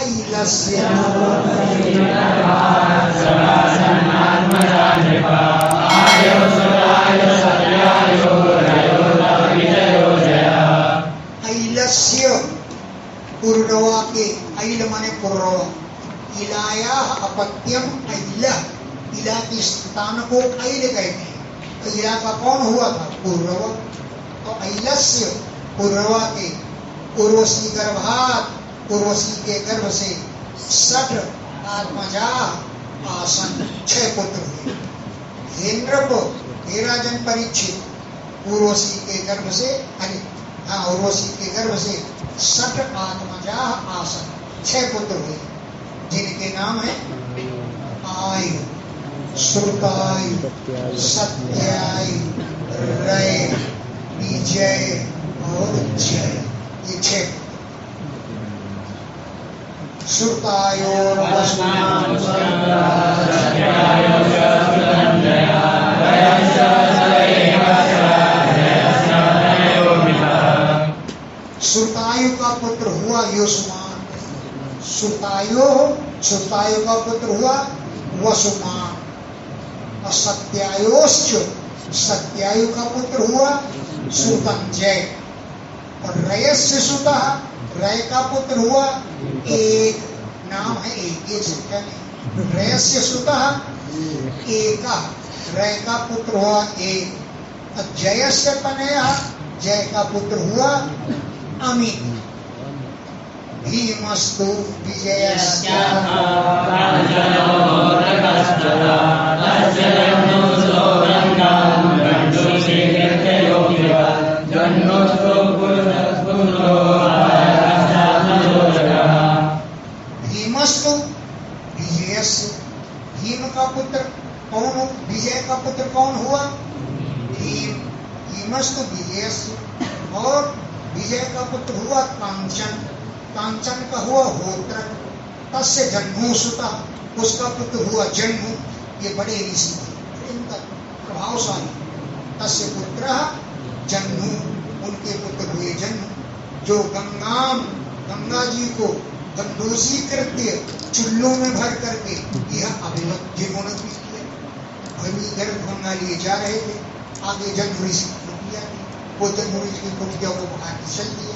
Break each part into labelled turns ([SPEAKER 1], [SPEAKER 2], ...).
[SPEAKER 1] ऐलस्य ऐलस्य पूर्णवा के, ऐल माने पूर्णवा, इलाया अपत्यम ऐल, इला के स्थान को ऐल कहते हैं। इला का कौन हुआ था? पूर्णवा। तो ऐलस्य पूर्णवा के, उर्वशी गर्भात, उर्वशी के गर्भ से सठ आत्मजा आसन, 6 पुत्र हुए। हेन्द्रप, हे राजन परीक्षित, उर्वशी के गर्भ से, अरे हाँ, उर्वशी के गर्भ से सठ आत्मजा आसन, 6 पुत्र हुए, जिनके नाम है आयु, श्रुतायु, सत्यायु, रय, विजय और जय। ये 6 श्रुतायो श्रुतायु का पुत्र हुआ योसुमान, श्रुतायु का पुत्र हुआ वसुमान, और सत्यायोश्च, सत्यायु का पुत्र हुआ श्रुतंजय, और रयस्य सुतः, रय का पुत्र हुआ एक, नाम है एक, ये संख्या नहीं, रयस्य सुतः एक, रय का पुत्र हुआ एक, और जयस्य तनया, जय का पुत्र हुआ अमित। भीमस्तु विजयस्य भीमस्तु विजयस्य, भीम का पुत्र कौन, विजय का पुत्र कौन हुआ? भीम। भीमस्तु विजयस्य, और विजय का पुत्र हुआ कांचन, कांचन का हुआ होत्र, तस्य जन्मु सुता, उसका पुत्र हुआ जन्मु। ये बड़े ऋषि थे, प्रभावशाली। तस्य पुत्र जन्मु, उनके पुत्र हुए जन्मु, जो गंगा जी को गंडोसी कृत्य चुल्लू में भर करके यह अभिमत जिन्होंने भी किया। अभी इधर गंगा लिए जा रहे थे, आगे जन्म ऋषि कुटिया थी, वो जन्म ऋषि की कुटिया को बाहर चल दिए,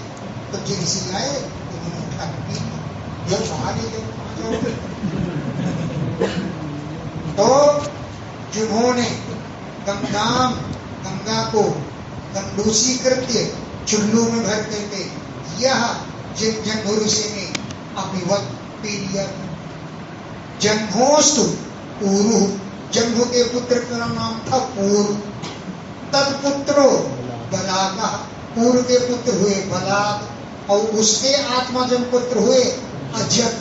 [SPEAKER 1] तो जो ऋषि आए उन्होंने उठा पी, जो बाहर ले गए। तो जिन्होंने गंगा को गंडोसी कृत्य चुल्लू में भर करके यह जन्म ऋषि ने अभिवत पी लिया। जन्मोस्तु पूरु, जन्म के पुत्र का नाम था पूर्व, तत्पुत्रो बलाग, पूर्व के पुत्र हुए बलाग, और उसके आत्मजन पुत्र हुए अजक,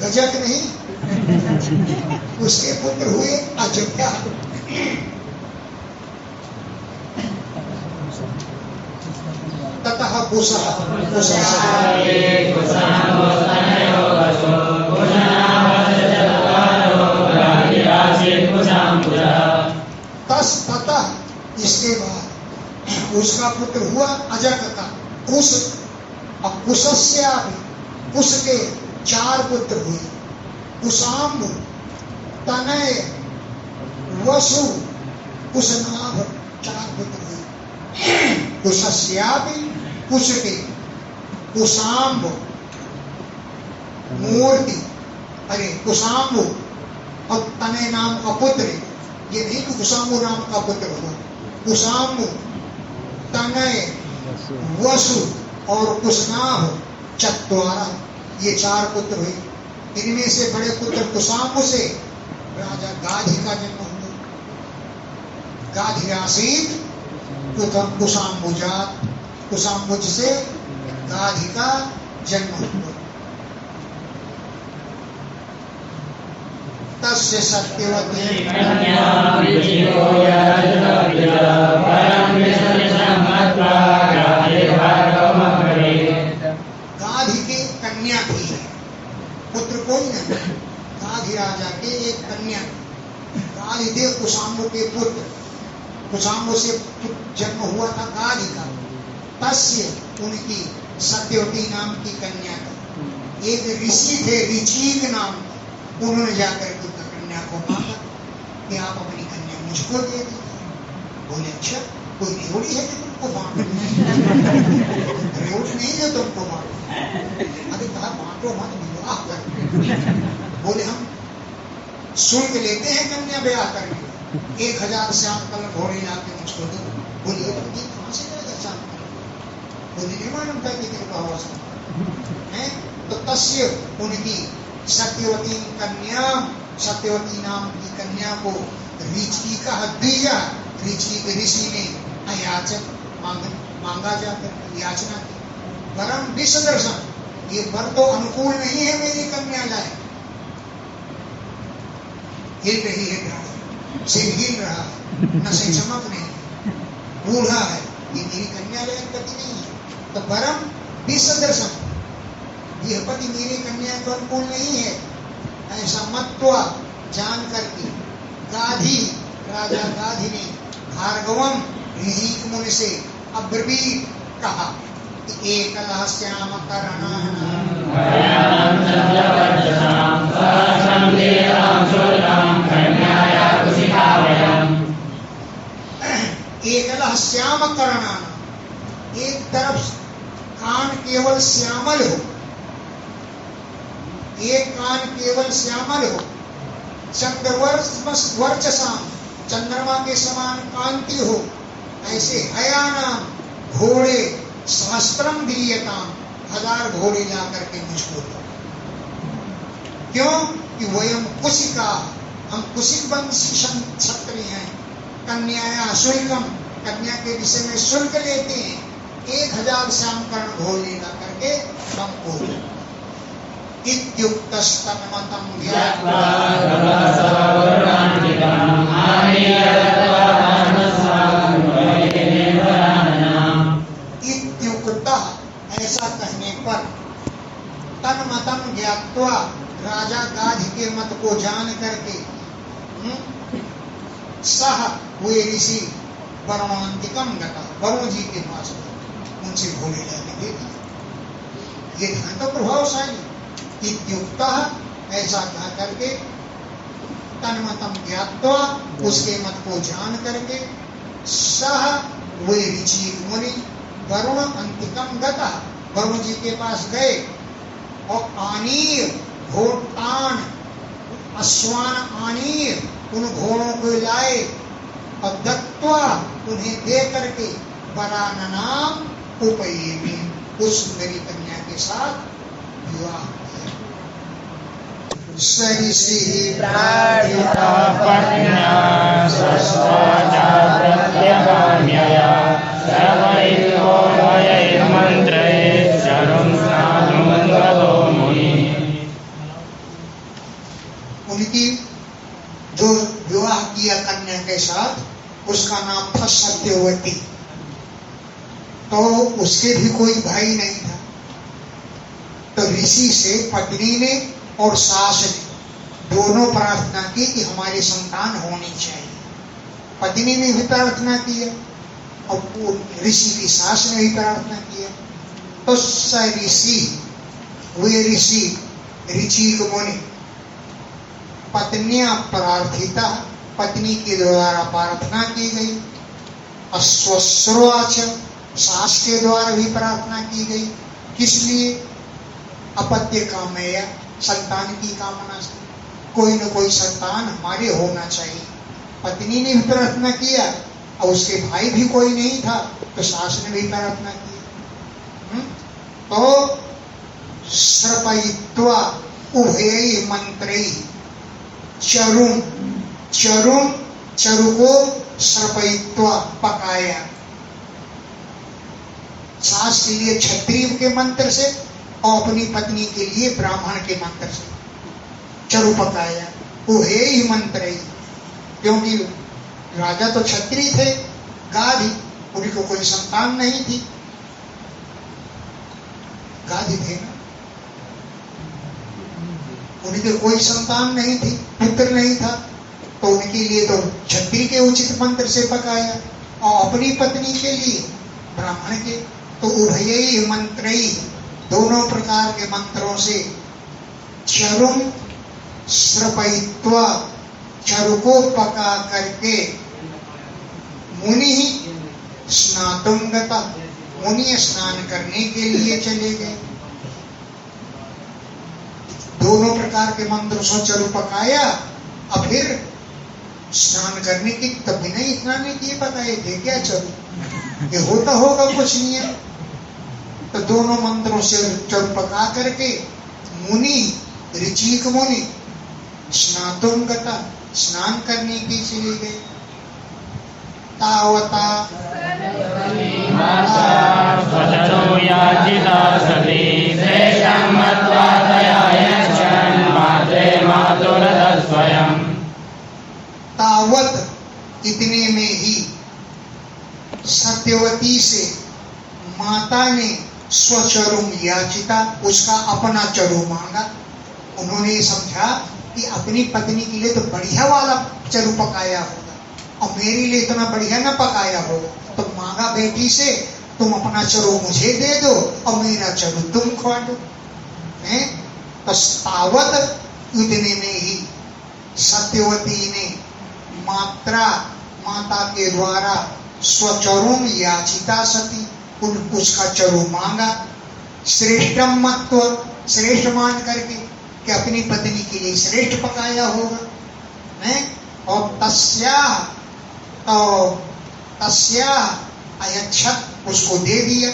[SPEAKER 1] गजक नहीं, उसके पुत्र हुए अजक्या। ततः कुशः, तस ततः, इसके बाद उसका पुत्र हुआ अजकता, कुश। और कुशस्य, कुश के 4 पुत्र हुए, कुशाम्ब, तनय, वसु, कुशनाभ, 4 पुत्र हुए। कुशस्यापि, कुश के, कुशाम्ब, मूर्ति, अरे कुशाम्ब और तनय नाम का पुत्र, ये नहीं कि कुशाम्ब नाम का पुत्र हुआ, कुशाम्ब, तनय, वसु और कुशनाभ, 4, ये 4 पुत्र हुए। इनमें से बड़े पुत्र कुशाम्ब से राजा गाधी का जन्म हुआ। गाधिरासीत प्रथम कुशाम्बुजात, कुशाम्बुज से गाधी का जन्म हुआ। तस्य सत्यवती गाधी की कन्या थी, पुत्र कोई नहीं, गाधी राजा के एक कन्या। गाधी थे कुशाम्बु के पुत्र, कुशाम्बु से जन्म हुआ था गाधी का। तस्य, उनकी सत्यवती नाम की कन्या थी। एक ऋषि थे ऋचिक नाम का, उन्होंने जाकर के कन्या को मांगा कि आप अपनी कन्या मुझको दे दीजिए। बोले अच्छा, कोई रेवड़ी है कि तुमको बांटो? रेवड़ी नहीं है तुमको बांटो। अरे कहा बांटो मत, विवाह कर। बोले हम शुल्क लेते हैं कन्या ब्याह करने का, 1000 श्याम कलर घोड़े लाके मुझको दो। बोलिए कहाँ से जाएगा श्याम कलर? बोले नहीं मालूम था कि कृपा हो है। तो तस्य उनकी सत्यवती कन्या, सत्यवती नाम की कन्या को ऋचि का दिया। ऋचि के ऋषि ने अयाचक मांगा जाकर याचना की, वरम विषदर्शन, ये वर तो अनुकूल नहीं है मेरी कन्या लाए। हिल रही है गाड़ी, सिर हिल रहा है, नशे चमक नहीं, बूढ़ा है, ये मेरी कन्या लायक पति नहीं है। तो वरम विषदर्शन, यह पति मेरी कन्या को अनुकूल नहीं है, ऐसा मत्वा जान करके गाधी, राजा गाधी ने भार्गवम ऋषिक मुनि से अब्रवीत कहा कि एकलः श्याम एकलः श्याम करना, एक तरफ कान केवल श्यामल हो, एक कान केवल श्यामल हो, चंद्रवर्चसाम, चंद्रमा के समान कांति हो, ऐसे हयानाम घोड़े सहस्त्रम दीयताम, 1000 घोड़े ला करके मुझको दो। क्यों कि वयम कुशिका, हम कुशिक वंशी क्षत्रिय हैं। कन्या शुल्कम, कन्या के विषय में शुल्क लेते हैं, 1000 श्याम कर्ण घोड़े ला करके हमको। इत्युक्तस्तन्मतं ज्ञात्वा इत्युक्तः, ऐसा कहने पर, तन्मतं ज्ञात्वा, राजा गाधी के मत को जान करके, सह वे ऋषि वरुणांतिकम गता, वरुण जी के पास गए, उनसे घोड़े लाने दे दिए। ये ध्यान तो प्रभावशाली। इत्युक्तः, ऐसा कह करके, तन्मतम ज्ञात्वा, उसके मत को जान करके, सह वे ऋषि मुनि वरुण अंतिकम गता, वरुण जी के पास गए और आनीर घोटान अश्वान आनीर, उन घोड़ों को लाए और दत्वा, उन्हें दे करके वराननाम उपयेमी, उस सुंदरी कन्या के साथ विवाह। सरिषि
[SPEAKER 2] प्रार्थिता पत्न्या स्वस्वाजा प्रत्यगान्यया सर्वैर्यो भयैर्मन्त्रैः शरुं स्नातुं गतो मुनिः।
[SPEAKER 1] उनकी जो विवाह किया कन्या के साथ, उसका नाम था सत्यवती। तो उसके भी कोई भाई नहीं था, तो ऋषि से पत्नी ने और सास ने दोनों प्रार्थना की कि हमारी संतान होनी चाहिए। पत्नी ने भी प्रार्थना किया और ऋषि की सास ने भी प्रार्थना किया। तो स ऋषि, वे ऋषि ऋचिक मुनि पत्नियां प्रार्थिता, पत्नी के द्वारा प्रार्थना की गई। अश्वस्वाच, सास के द्वारा भी प्रार्थना की गई। किस लिए? अपत्य कामया, संतान की कामना से, कोई न कोई संतान हमारे होना चाहिए। पत्नी ने भी प्रार्थना किया और उसके भाई भी कोई नहीं था, तो सास ने भी प्रार्थना की। तो श्रपयित्वा उभय मंत्रई, चरुम, चरु को श्रपयित्वा पकाया। सास के लिए क्षत्रिय के मंत्र से और अपनी पत्नी के लिए ब्राह्मण के मंत्र से चरु पकाया। वो है ही मंत्र ही, क्योंकि राजा तो क्षत्रिय थे, गाधी, उनको कोई संतान नहीं थी। गाधी थे ना, उनके कोई संतान नहीं थी, पुत्र नहीं था, तो उनके लिए तो क्षत्रिय के उचित मंत्र से पकाया और अपनी पत्नी के लिए ब्राह्मण के। तो उभयई मंत्रई, दोनों प्रकार के मंत्रों से चरुम श्रपयित्वा, चरु को पका करके मुनि स्नातुम गता, मुनि स्नान करने के लिए चले गए। दोनों प्रकार के मंत्र सो चरु पकाया और फिर स्नान करने की, तब भी नहीं इतना नहीं किए पकाए थे क्या चरु, ये होता होगा कुछ नहीं है। तो दोनों मंत्रों से चरु पका करके मुनि, ऋचिक मुनि स्नातुम गता, स्नान करने के चले गए। तावता
[SPEAKER 2] स्वचरो याचिता सती तेषां मत्वा तया यच्छन् मात्रे मातुरतः स्वयं।
[SPEAKER 1] तावत इतने में ही सत्यवती से माता ने स्वचरुम याचिता, उसका अपना चरु मांगा। उन्होंने समझा कि अपनी पत्नी के लिए तो बढ़िया वाला चरु पकाया होगा और मेरे लिए इतना बढ़िया न पकाया होगा, तो मांगा बेटी से तुम अपना चरु मुझे दे दो और मेरा चरु तुम खवा दो। तो तावत इतने में ही सत्यवती ने माता के द्वारा स्वचरुम याचिता सती, उसका चरु मांगा। श्रेष्ठम मत्व, श्रेष्ठ मान करके कि अपनी पत्नी के लिए श्रेष्ठ पकाया होगा। और तस्या अयच्छत, उसको दे दिया।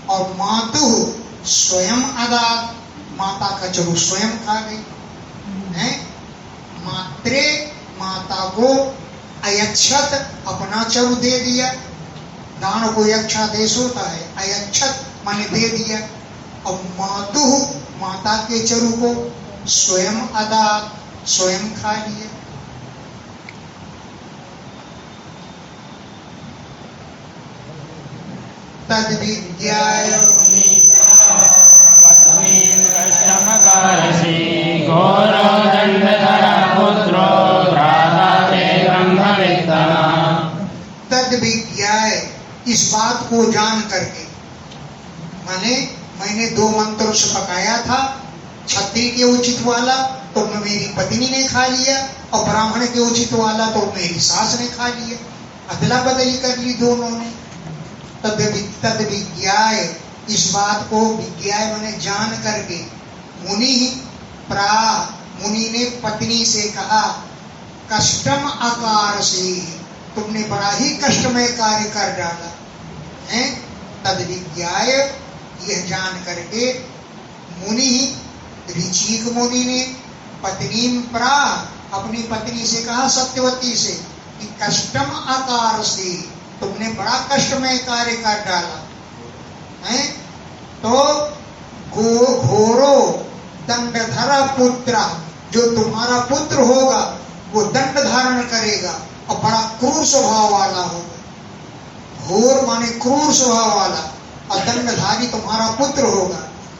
[SPEAKER 1] और मातु स्वयं अदा, माता का चरु स्वयं खा गई। मात्रे, माता को अयच्छत, अपना चरु दे दिया। दान को यक्षा देश होता है, अयच्छत माने दे दिया। और मातु, माता के चरु को स्वयं अदा, स्वयं खा लिया। तद विज्ञाय
[SPEAKER 2] घोरो दंडधरा पुत्रो भ्राता ते ब्रह्मवित्तम।
[SPEAKER 1] तद विज्ञाय, इस बात को जान करके, माने मैंने 2 मंत्रों से पकाया था, क्षत्रिय के उचित वाला तो मेरी पत्नी ने खा लिया और ब्राह्मण के उचित वाला तो मेरी सास ने खा लिया, अदला बदली कर ली दोनों ने। तद विज्ञाय, इस बात को विज्ञाय माने जान करके, मुनि ने पत्नी से कहा, कष्टम आकार से, तुमने बड़ा ही कष्टमय कार्य कर डाला है। तद विज्ञाय, यह जान करके, मुनि, ऋचिक मुनि ने पत्नी प्रा, अपनी पत्नी से कहा, सत्यवती से, कि कष्टम आकार से, तुमने बड़ा कष्टमय कार्य कर डाला है। तो घोरो दंडधरा पुत्र, जो तुम्हारा पुत्र होगा वो दंड धारण करेगा और बड़ा क्रूर स्वभाव वाला होगा। घोर माने क्रूर स्वभाव वाला, और दंडधारी तुम्हारा पुत्र होगा।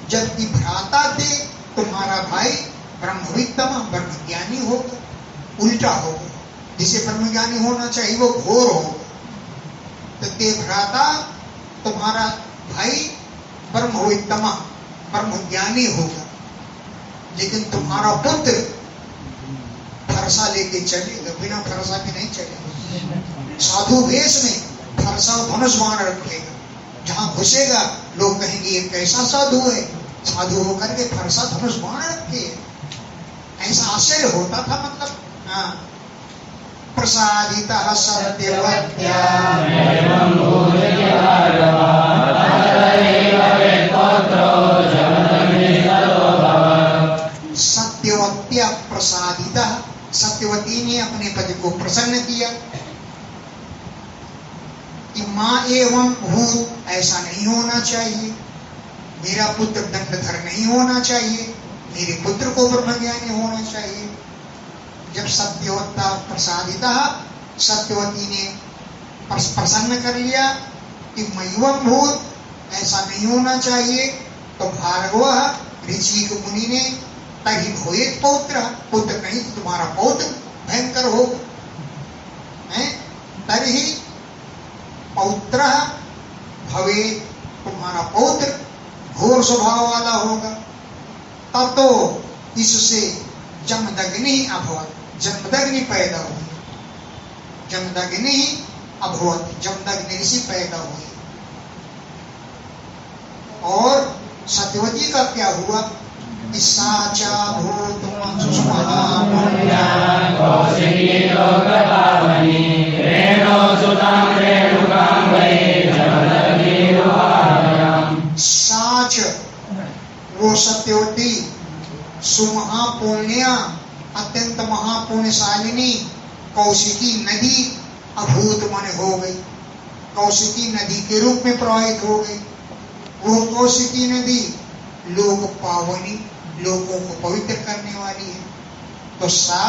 [SPEAKER 1] जबकि भ्राता थे तुम्हारा भाई ब्रह्मवित्तम, ब्रह्मज्ञानी होगा, उल्टा होगा। जिसे ब्रह्मज्ञानी होना चाहिए वो घोर होगा। तो ते भ्राता तुम्हारा भाई ब्रह्मवित्तम, ब्रह्मज्ञानी होगा, लेकिन तुम्हारा पुत्र फरसा लेके चलेगा, बिना फरसा के नहीं चलेगा। साधु वेश में फरसा धनुष बाण रखेगा, जहां घुसेगा लोग कहेंगे ये कैसा साधु है, साधु होकर के फरसा धनुष बाण रखे। ऐसा आश्चर्य होता था, मतलब हाँ। प्रसादितः सत्यवत्या
[SPEAKER 2] एवं भूरिभार्गवा तत्रैव वेत्पुत्रो जगन्निधनो भवत्।
[SPEAKER 1] सत्यवत्या प्रसादितः, सत्यवती ने अपने पति को प्रसन्न किया कि माँ एवं भूत, ऐसा नहीं होना चाहिए, मेरा पुत्र दंडधर नहीं होना चाहिए, मेरे पुत्र को ब्रह्मज्ञानी होना चाहिए। जब सत्यवत्ता प्रसादिता, सत्यवती ने प्रसन्न कर लिया कि मैवं भूत, ऐसा नहीं होना चाहिए, तो भार्गव ऋषिक मुनि ने तभी भूयेत पौत्र, पुत्र नहीं तो तुम्हारा पौत्र भयंकर होगा, तभी पौत्र भवे, तुम्हारा पौत्र घोर स्वभाव वाला होगा। तब तो इससे जमदग्नि अभवत, जमदग्नि पैदा हुई, जमदग्नि अभवत, जमदग्नि ऋषि पैदा हुए। और सत्यवती का क्या हुआ? साचा भूत साच वो सत्यवती सुमहापुण्या अत्यंत महापुण्यशालिनी कौशिकी नदी अभूत मन हो गई, कौशिकी नदी के रूप में प्रवाहित हो गई। वो कौशिकी नदी लोक पावनी, लोगों को पवित्र करने वाली है। तो सा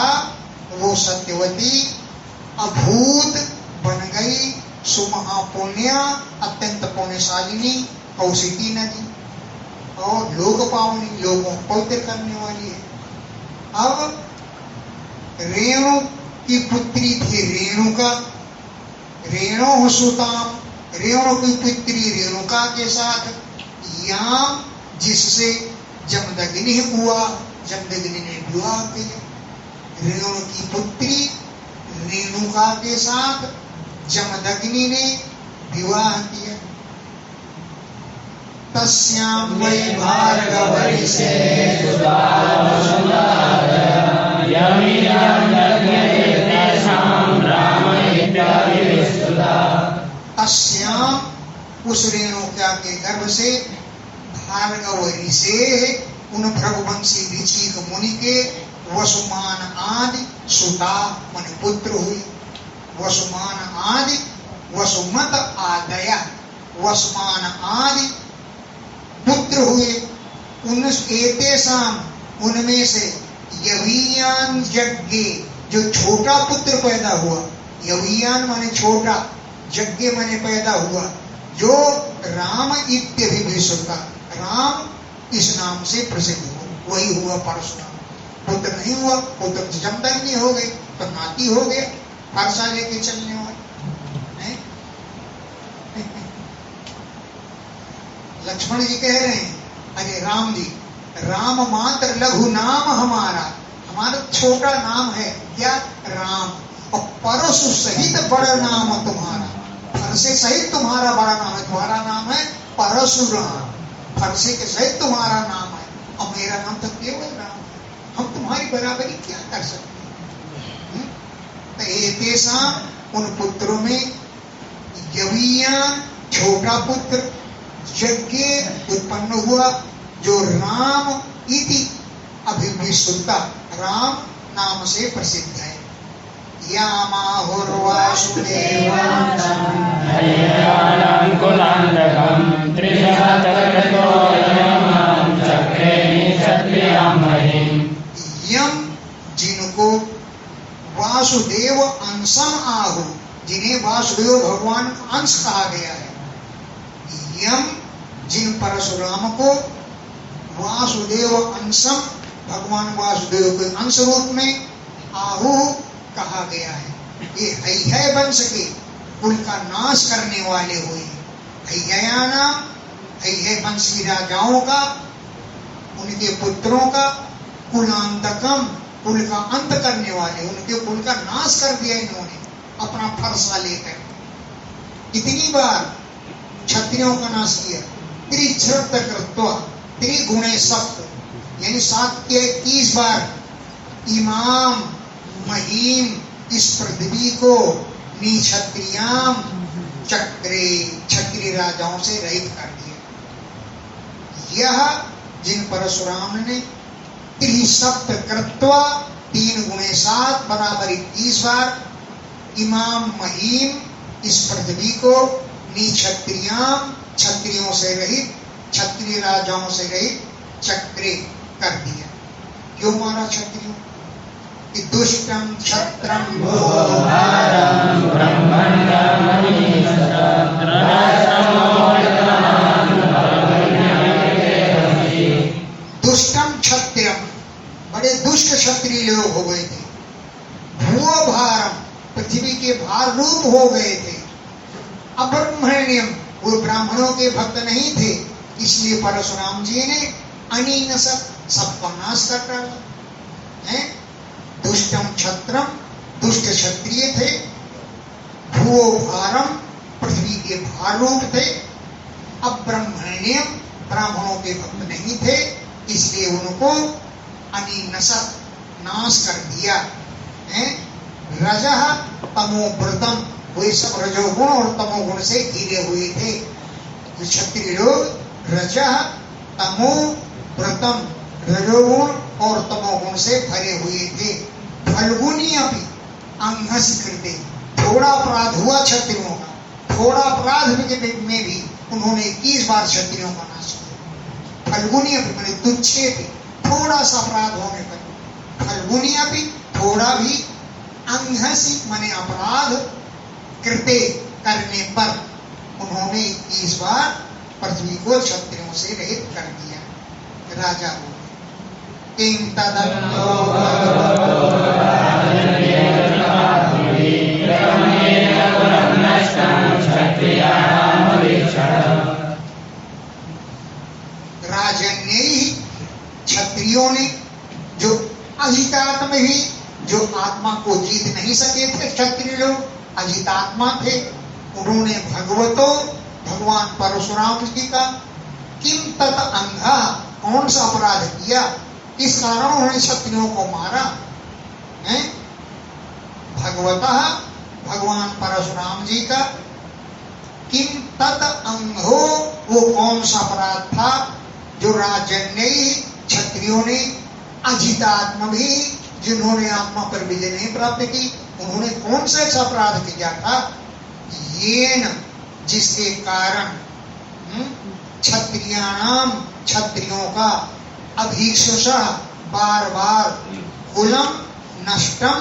[SPEAKER 1] वो सत्यवती अभूत बन गई सुमहापुण्या अत्यंत पुण्यशालिनी कौशिकी नदी, और लोक पावनी, लोगों को पवित्र करने वाली है। अब रेणु की पुत्री थी रेणुका, रेणु सुताम, रेणु की पुत्री रेणुका के साथ याम, जिससे जमदग्नि हुआ, जमदग्नि ने विवाह किया। रेणु की पुत्री रेणुका के साथ जमदग्नि ने विवाह किया। तस्यां वै भार्गवरिषे तस्यां उस रेणुका के गर्भ से भार्गव ऋषे उन भृगुवंशी ऋषि मुनि के वसुमान आदि सुता मन पुत्र हुए। वसुमान आदि वसुमत आदया, वसुमान आदि पुत्र हुए। उन एतेषां उनमें से यवीयान यज्ञे जो छोटा पुत्र पैदा हुआ, यवीयान माने छोटा, यज्ञ माने पैदा हुआ, जो राम इत्यभिषुता, राम इस नाम से प्रसिद्ध हुआ, वही हुआ परशुराम। पुत्र नहीं हुआ, पुत्र तो जमदग्नि हो गई, तो नाती हो गया, फरसा लेके चलने वाले। लक्ष्मण जी कह रहे हैं, अरे राम जी, राम मात्र लघु नाम हमारा, हमारा छोटा नाम है क्या? राम। और परशु सहित बड़ा नाम तुम्हारा, फरसे सहित तुम्हारा बड़ा नाम है, तुम्हारा नाम है परशुराम, फरसे के सहित तुम्हारा नाम है, और मेरा नाम तो केवल राम है। हम तुम्हारी बराबरी क्या कर सकते हैं? तो उन पुत्रों में यवीयान छोटा पुत्र यज्ञ उत्पन्न हुआ, जो राम इति अभिविश्रुता, राम नाम से प्रसिद्ध है। यम जिनको वासुदेव अंशम आहु, जिन्हें वासुदेव भगवान का अंश कहा गया है। यम जिन परशुराम को वासुदेव अंशम, भगवान वासुदेव के अंश रूप में आहु कहा गया है। ये हैय वंश के कुल का नाश करने वाले हुए। हैया नाम हैय वंशी राजाओं का, उनके पुत्रों का, कुलांतकम कुल का अंत करने वाले, उनके कुल का नाश कर दिया इन्होंने अपना फरसा लेकर। कितनी बार क्षत्रियों का नाश किया? त्रिछ्रत कृत्वा, त्रिगुणे सप्त, यानी 7 के 30 बार इमाम महीम इस पृथ्वी को निक्षत्रियाम चक्रे, क्षत्रिय राजाओं से रहित कर दिया। यह जिन परशुराम ने त्रिसप्त कृत्वा, 3 गुणे 7 बराबर 21 बार इमाम महीम इस पृथ्वी को निक्षत्रियाम, क्षत्रियों से रहित, क्षत्रिय राजाओं से रहित चक्रे कर दिया। क्यों मारा क्षत्रियों? कि दुष्टम क्षत्रम दुष्टम क्षत्रियम, बड़े दुष्ट क्षत्रिय लोग हो गए थे। भूव भारम, पृथ्वी के भार रूप हो गए थे। अब्रह्मण्यम, वो ब्राह्मणों के भक्त नहीं थे, इसलिए परशुराम जी ने अनीनसत सबका नाश कर डाला है। दुष्टम क्षत्रम, दुष्ट क्षत्रिय थे। भूओ भारम, पृथ्वी के भार रूप थे। अब्रह्मण्यम, ब्राह्मणों के भक्त नहीं थे, इसलिए उनको अनिनसत, नाश कर दिया है। रजः तमोव्रतम, वे सब रजोगुण और तमोगुण से घिरे हुए थे। क्षत्रिय लोग रजः तमोव्रतम, रजोगुण और तमोगुण से भरे हुए थे। फल्गुनी अपनी अंघस कृते, थोड़ा अपराध हुआ क्षत्रियों का, थोड़ा अपराध में भी उन्होंने 21 बार क्षत्रियों का नाश किया। फल्गुनी अपनी मैंने तुच्छे थे, थोड़ा सा अपराध होने पर। फल्गुनी अपनी, थोड़ा भी। अंघसी माने अपराध, कृते करने पर उन्होंने 21 बार पृथ्वी को क्षत्रियों से रहित कर दिया। राजा हो किं तदन्तो राजन्य ही, क्षत्रियों ने, जो अजितात्म ही, जो आत्मा को जीत नहीं सके थे, क्षत्रिय लोग अजितात्मा थे, उन्होंने भगवतो, भगवान परशुराम जी का किम तत् अंधा, कौन सा अपराध किया, इस कारण उन्होंने क्षत्रियों को मारा है। भगवतः, भगवान परशुराम जी का किम तत् अंधो, वो कौन सा अपराध था जो राजन्य क्षत्रियों ने, अजितात्मा भी, जिन्होंने आत्मा पर विजय नहीं प्राप्त की, उन्होंने कौन सा ऐसा अपराध किया था। येन, जिसके कारण क्षत्रियाणाम, क्षत्रियों का, अभीक्षुषः, बार बार, कुलम नष्टम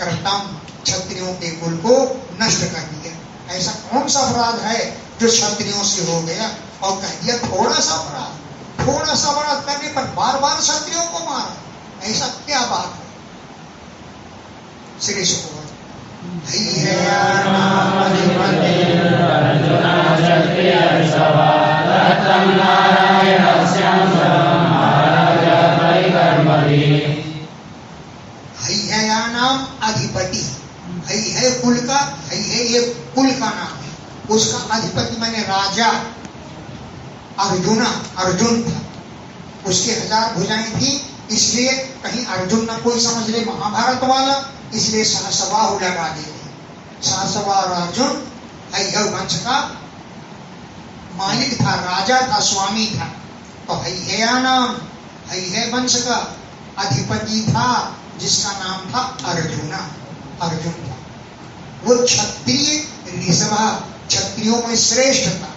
[SPEAKER 1] कृतम, क्षत्रियों के कुल को नष्ट कर दिया। ऐसा कौन सा अपराध है जो क्षत्रियों से हो गया, और कह दिया थोड़ा सा अपराध, थोड़ा सा अपराध करने पर बार बार क्षत्रियों को मारा, ऐसा क्या बात है। श्री सुकुमार नाम अधिपति, हई है कुल का, हई है ये कुल का नाम है, उसका अधिपति माने राजा। अर्जुना, अर्जुन था, उसके 1000 भुजाएं थी, इसलिए कहीं अर्जुन न कोई समझ ले महाभारत वाला, इसलिए सहस्रबाहु लगा देते। सहस्रबाहु और अर्जुन हई वंश का मालिक था, राजा था, स्वामी था। तो हई नाम, हई वंश का अधिपति था, जिसका नाम था अर्जुना, अर्जुन था। वो क्षत्रिय ऋषभा, क्षत्रियों में श्रेष्ठ था।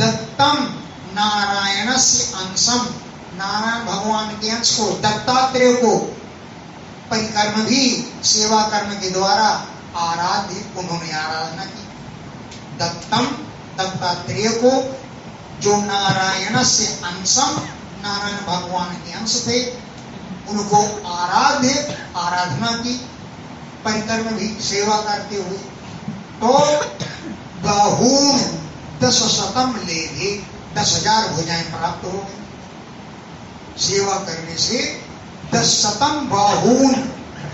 [SPEAKER 1] दत्तम नारायण से अंशम, नारायण भगवान के अंश को, दत्तात्रेय को परिकर्म भी, सेवा कर्म के द्वारा आराध्य, उन्होंने आराधना की। दत्तम, दत्तात्रेय को, जो नारायण से अंशम, नारायण भगवान के अंश थे, उनको आराध्य, आराधना की, परिकर्म भी, सेवा करते हुए। तो बाहून 10,000 ले भी 10,000 भुजाएं प्राप्त हो गई। सेवा करने से 10,000 बाहून,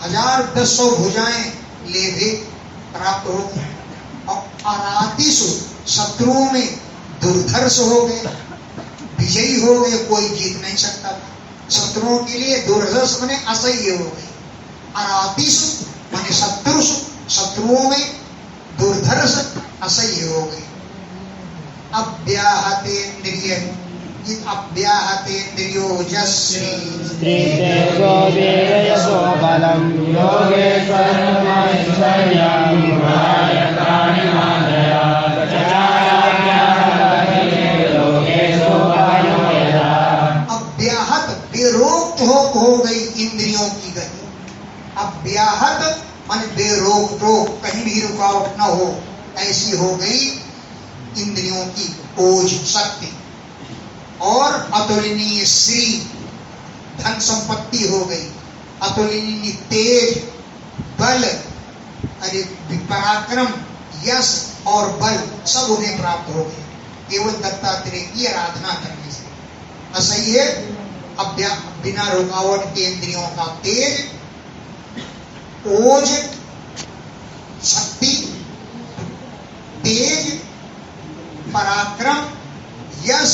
[SPEAKER 1] 1000 भुजाएं ले भी प्राप्त हो गई। और आरातिसु, शत्रुओं में दुर्धर्ष हो गए, विजयी हो गए, कोई जीत नहीं सकता। शत्रुओं के लिए दुर्धर्ष माने असह्य हो गए। अरातिसु माने शत्रुषु, शत्रुओं में दुर्धर्ष, असह्य हो गए। अव्याहतेन्द्रिय, अव्याहतेन्द्रियो यश्री
[SPEAKER 2] स्त्रीतेजो वीर्ययशो बलं योगेश्वरमैश्वर्यं गुणायतानि मानया
[SPEAKER 1] अव्याहत, बेरोक टोक हो गई इंद्रियों की गति। अव्याहत माने बेरोक टोक, कहीं भी रुकावट न हो, ऐसी हो गई इंद्रियों की ओज, शक्ति। और अतुलनीय श्री, धन संपत्ति हो गई। अतुलनीय तेज, बल, अरे पराक्रम, यश और बल सब उन्हें प्राप्त हो गए केवल दत्तात्रेय की आराधना करने से। असह्य बिना रुकावट के इंद्रियों का तेज, ओज, शक्ति, तेज, पराक्रम, यश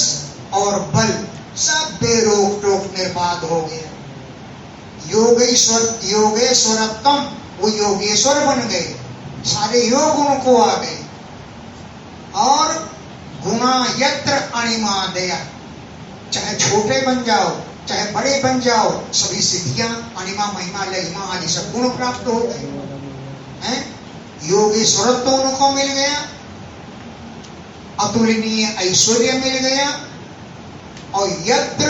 [SPEAKER 1] और बल सब बेरोक टोक निर्बाध हो गया। योगेश्वरत्वम, वो योगेश्वर बन गए, सारे योग उनको आ गए। और गुणा यत्र अणिमादया, चाहे छोटे बन जाओ चाहे बड़े बन जाओ, सभी सिद्धियां अणिमा महिमा लहिमा आदि सब गुण प्राप्त हो गए हैं। योगेश्वरत्व उनको मिल गया, अतुलनीय ऐश्वर्य मिल गया, और यत्र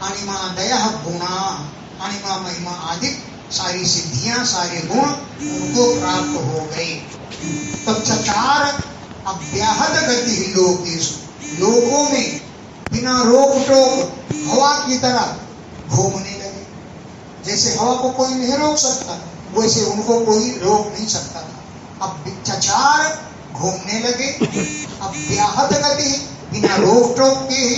[SPEAKER 1] अणिमादया गुणा, अणिमा महिमा आदि सारी सिद्धियां सारे गुण उनको प्राप्त हो गए। तो चचार अव्याहत गति लोगों में बिना रोक टोक हवा की तरह घूमने लगे। जैसे हवा को कोई नहीं रोक सकता, वैसे उनको कोई रोक नहीं सकता था। अब चचार घूमने लगे, अव्याहत गति, बिना रोक टोक के ही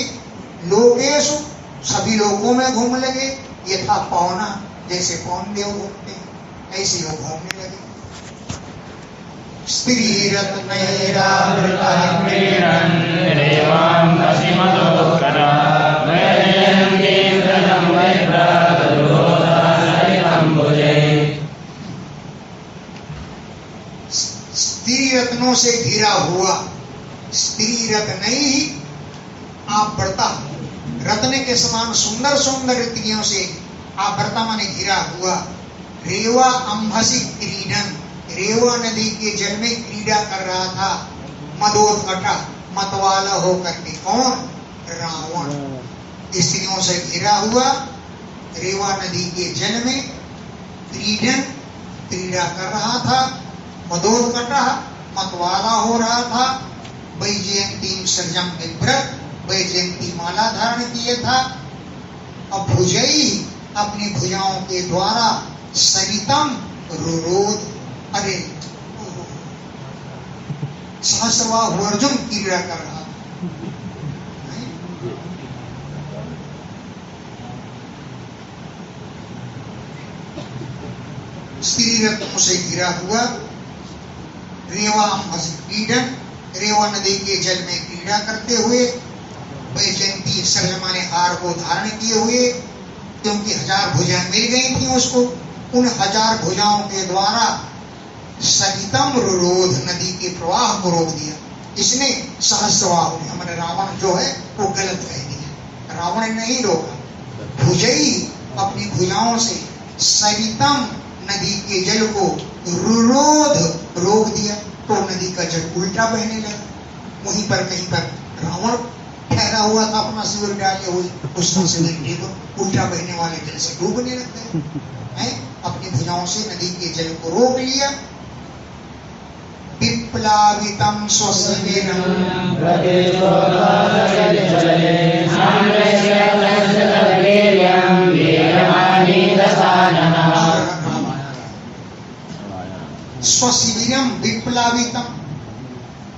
[SPEAKER 1] लोकेशु, सभी लोगों में घूम लगे। यथा पौना, जैसे पौन देव घूमते हैं, ऐसे वो घूमने लगे। स्त्री रत्नों से घिरा हुआ, स्त्री रत्न ही आवृता, रत्न के समान सुंदर सुंदर स्त्रियों से आवृता माने घिरा हुआ। रेवा अंभसी क्रीडन, रेवा नदी के जल में क्रीड़ा कर रहा था, मदोत्कटा, मतवाला होकर के। कौन? रावण। स्त्रियों से घिरा हुआ रेवा नदी के जल में क्रीडन, क्रीड़ा कर रहा था, मदोत्कटा, मतवाला हो रहा था। वैजयंती सृजम विव्रत, वैजयंती माला धारण किए था। अब भुजई, अपनी भुजाओं के द्वारा सरितम रुरोध, अरे सहस्रबाहु अर्जुन क्रीड़ा कर रहा था। स्त्री रत्नों से घिरा हुआ रेवा क्रीडन, रेवा नदी के जल में क्रीड़ा करते हुए, वैजयंती सर्जमाने हार को धारण किए हुए, क्योंकि 1000 भुजाएं मिल गई थी उसको, उन 1000 भुजाओं के द्वारा सरितम रुरोध, नदी के प्रवाह को रोक दिया। इसने सहस्रबाहु ने, हमारे रावण जो है वो गलत कह दिया, रावण ने नहीं रोका। भुजई, अपनी भुजाओं से सरितम, नदी के जल को रुरोध, रोक दिया, तो नदी का जल उल्टा बहने लगा। वहीं पर कहीं पर रावण ठहरा हुआ था अपना शिविर डाले हुए, उसका शिविर देखो उल्टा बहने वाले जल से डूबने लगते हैं। अपनी भुजाओं से नदी के जल को रोक लिया। विप्लावितम स्वशिविरम स्वशिविरम विप्लावितम,